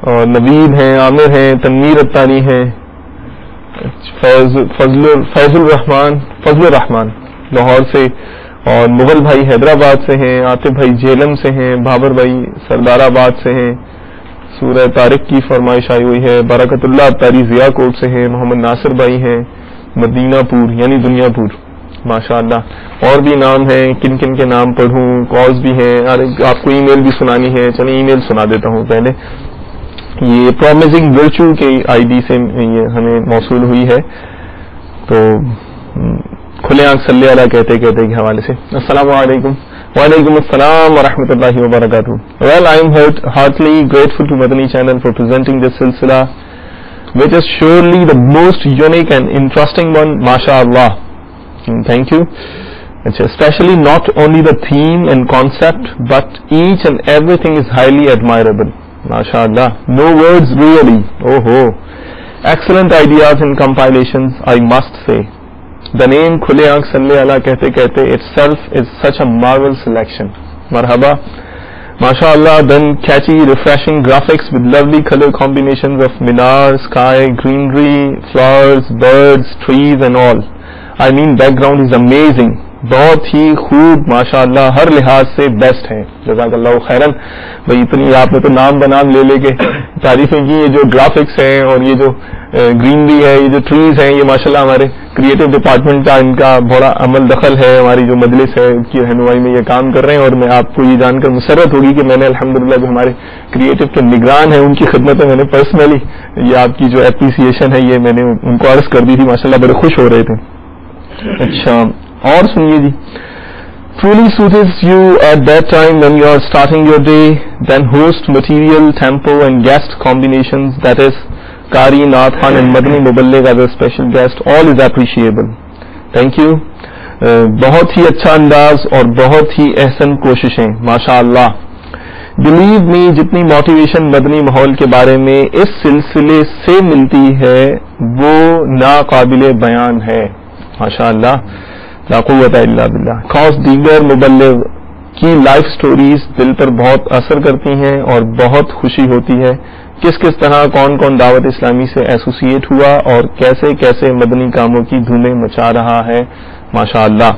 اور نوید ہیں, عامر ہیں, تنویر اتاری ہیں, فیض الرحمان لاہور سے, اور مغل بھائی حیدرآباد سے ہیں, عاطف بھائی جیلم سے ہیں, بابر بھائی سردار آباد سے ہیں, سورہ طارق کی فرمائش آئی ہوئی ہے, برکت اللہ اتاری ضیاء کوٹ سے ہیں, محمد ناصر بھائی ہیں مدینہ پور یعنی دنیا پور. ماشاء اللہ. اور بھی نام ہیں, کن کن کے نام پڑھوں, کالز بھی ہیں. آپ کو ای میل بھی سنانی ہے, چلیں ای میل سنا دیتا ہوں پہلے. یہ پرومزنگ ورچو کے آئی ڈی سے یہ ہمیں موصول ہوئی ہے, تو کھلے آنکھ صلی اللہ کہتے کہتے کے حوالے سے. السلام علیکم. وعلیکم السلام ورحمۃ اللہ وبرکاتہ. Well, I am heartily grateful to Madani channel for presenting this silsila, which is surely the most unique and interesting one. MashaAllah. Thank you. Especially not only the theme and concept, but each and everything is highly admirable. MashaAllah. No words really. Oh. Excellent ideas and compilations, I must say. The name Khule Aankh Salli Ala Kehte Kehte itself is such a marvel selection. Marhaba. MashaAllah. Then catchy, refreshing graphics with lovely color combinations of minar, sky, greenery, flowers, birds, trees and all. I mean background is amazing. بہت ہی خوب ماشاءاللہ ہر لحاظ سے best ہے. جزاک اللہ خیرن. بھائی اتنی آپ نے تو نام بنام لے کے تعریفیں کی. یہ جو گرافکس ہیں اور یہ جو گرینری ہے, یہ جو ٹریز ہیں, یہ ماشاءاللہ ہمارے کریٹو ڈپارٹمنٹ کا ان کا بڑا عمل دخل ہے. ہماری جو مجلس ہے ان کی رہنمائی میں یہ کام کر رہے ہیں, اور میں آپ کو یہ جان کر مسرت ہوگی کہ میں نے الحمدللہ جو ہمارے کریٹو کے نگران ہیں ان کی خدمت میں نے پرسنلی یہ آپ کی جو اپریسیشن ہے یہ میں نے ان کو عرض کر دی تھی. ماشاءاللہ بڑے خوش ہو رہے تھے. اچھا اور سنیے جی. Truly suits you at that time when you are starting your day, then host material, tempo and guest combinations, that is Qari, Naat Khan and Madani Muballigh as a special guest, all is appreciable. Thank you. بہت ہی اچھا انداز اور بہت ہی احسن کوششیں ماشاءاللہ. Believe me جتنی motivation مدنی ماحول کے بارے میں اس سلسلے سے ملتی ہے وہ ناقابل بیان ہے ماشاءاللہ. لا قوت الا باللہ. خاص دیگر مبلغ کی لائف سٹوریز دل پر بہت اثر کرتی ہیں اور بہت خوشی ہوتی ہے. کس طرح کون کون دعوت اسلامی سے ایسوسیٹ ہوا اور کیسے کیسے مدنی کاموں کی دھومیں مچا رہا ہے ماشاءاللہ.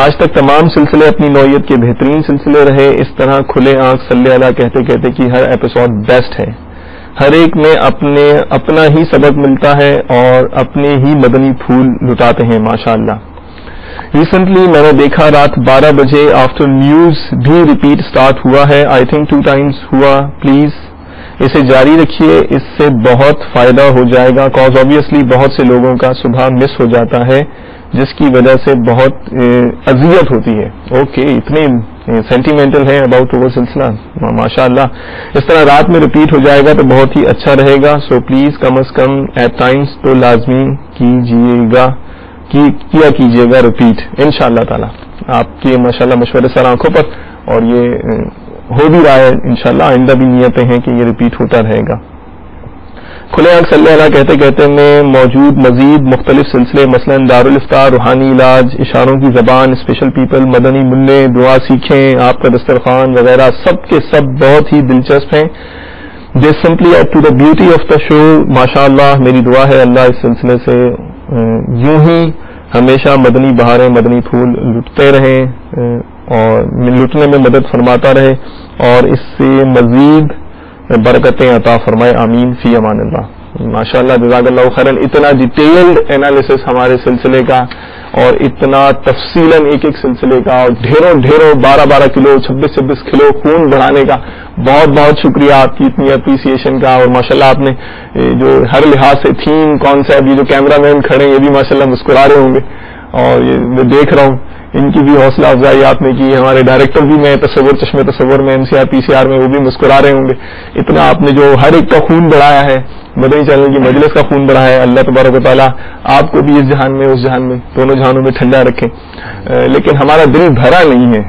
آج تک تمام سلسلے اپنی نوعیت کے بہترین سلسلے رہے. اس طرح کھلے آنکھ صلی اللہ کہتے کہتے کہ ہر ایپیسوڈ بیسٹ ہے. ہر ایک میں اپنا ہی سبق ملتا ہے اور اپنے ہی مدنی پھول لٹاتے ہیں ماشاءاللہ. ریسنٹلی میں نے دیکھا رات 12 بجے آفٹر نیوز بھی ریپیٹ سٹارٹ ہوا ہے. آئی تھنک 2 times ہوا. پلیز اسے جاری رکھیے, اس سے بہت فائدہ ہو جائے گا. کاز آبویسلی بہت سے لوگوں کا صبح مس ہو جاتا ہے جس کی وجہ سے بہت اذیت ہوتی ہے. اوکے اتنے سینٹیمنٹل ہے اباؤٹ اوور سلسلہ ماشاءاللہ. اس طرح رات میں ریپیٹ ہو جائے گا تو بہت ہی اچھا رہے گا. سو پلیز کم از کم ایٹ ٹائمز تو لازمی کیا کیجیے گا ریپیٹ انشاءاللہ تعالی. آپ کے ماشاءاللہ مشورے سر آنکھوں پر, اور یہ ہو بھی رہا ہے انشاءاللہ. آئندہ بھی نیتیں ہیں کہ یہ ریپیٹ ہوتا رہے گا. کھلے آنکھ صلی اللہ کہتے کہتے میں موجود مزید مختلف سلسلے مثلا دارالافطار, روحانی علاج, اشاروں کی زبان, اسپیشل پیپل, مدنی ملے, دعا سیکھیں, آپ کا دسترخوان وغیرہ سب کے سب بہت ہی دلچسپ ہیں. They simply add to the beauty of the show ماشاءاللہ. میری دعا ہے اللہ اس سلسلے سے یوں ہی ہمیشہ مدنی بہاریں مدنی پھول لٹتے رہیں اور لٹنے میں مدد فرماتا رہے اور اس سے مزید برکتیں عطا فرمائے. آمین فی امان اللہ. ماشاءاللہ جزاک اللہ خیرن. اتنا ڈیٹیلڈ انالیسس ہمارے سلسلے کا اور اتنا تفصیلاً ایک سلسلے کا, اور ڈھیروں 12 کلو 26 کلو خون بڑھانے کا بہت بہت شکریہ آپ کی اتنی اپریسیشن کا، اور ماشاءاللہ آپ نے جو ہر لحاظ سے تھیم کانسیپٹ، یہ جو کیمرہ مین کھڑے ہیں یہ بھی ماشاءاللہ مسکرا رہے ہوں گے، اور یہ میں دیکھ رہا ہوں ان کی بھی حوصلہ افزائی آپ نے کی، ہمارے ڈائریکٹر بھی میں چشم تصور میں MCR PCR میں وہ بھی مسکرا رہے ہوں گے. اتنا آپ نے جو ہر ایک کا خون بڑھایا ہے، مدنی چینل کی مجلس کا خون بڑھایا ہے، اللہ تبارک و تعالیٰ آپ کو بھی اس جہان میں اس جہان میں دونوں جہانوں میں ٹھنڈا رکھیں. لیکن ہمارا دل بھرا نہیں ہے.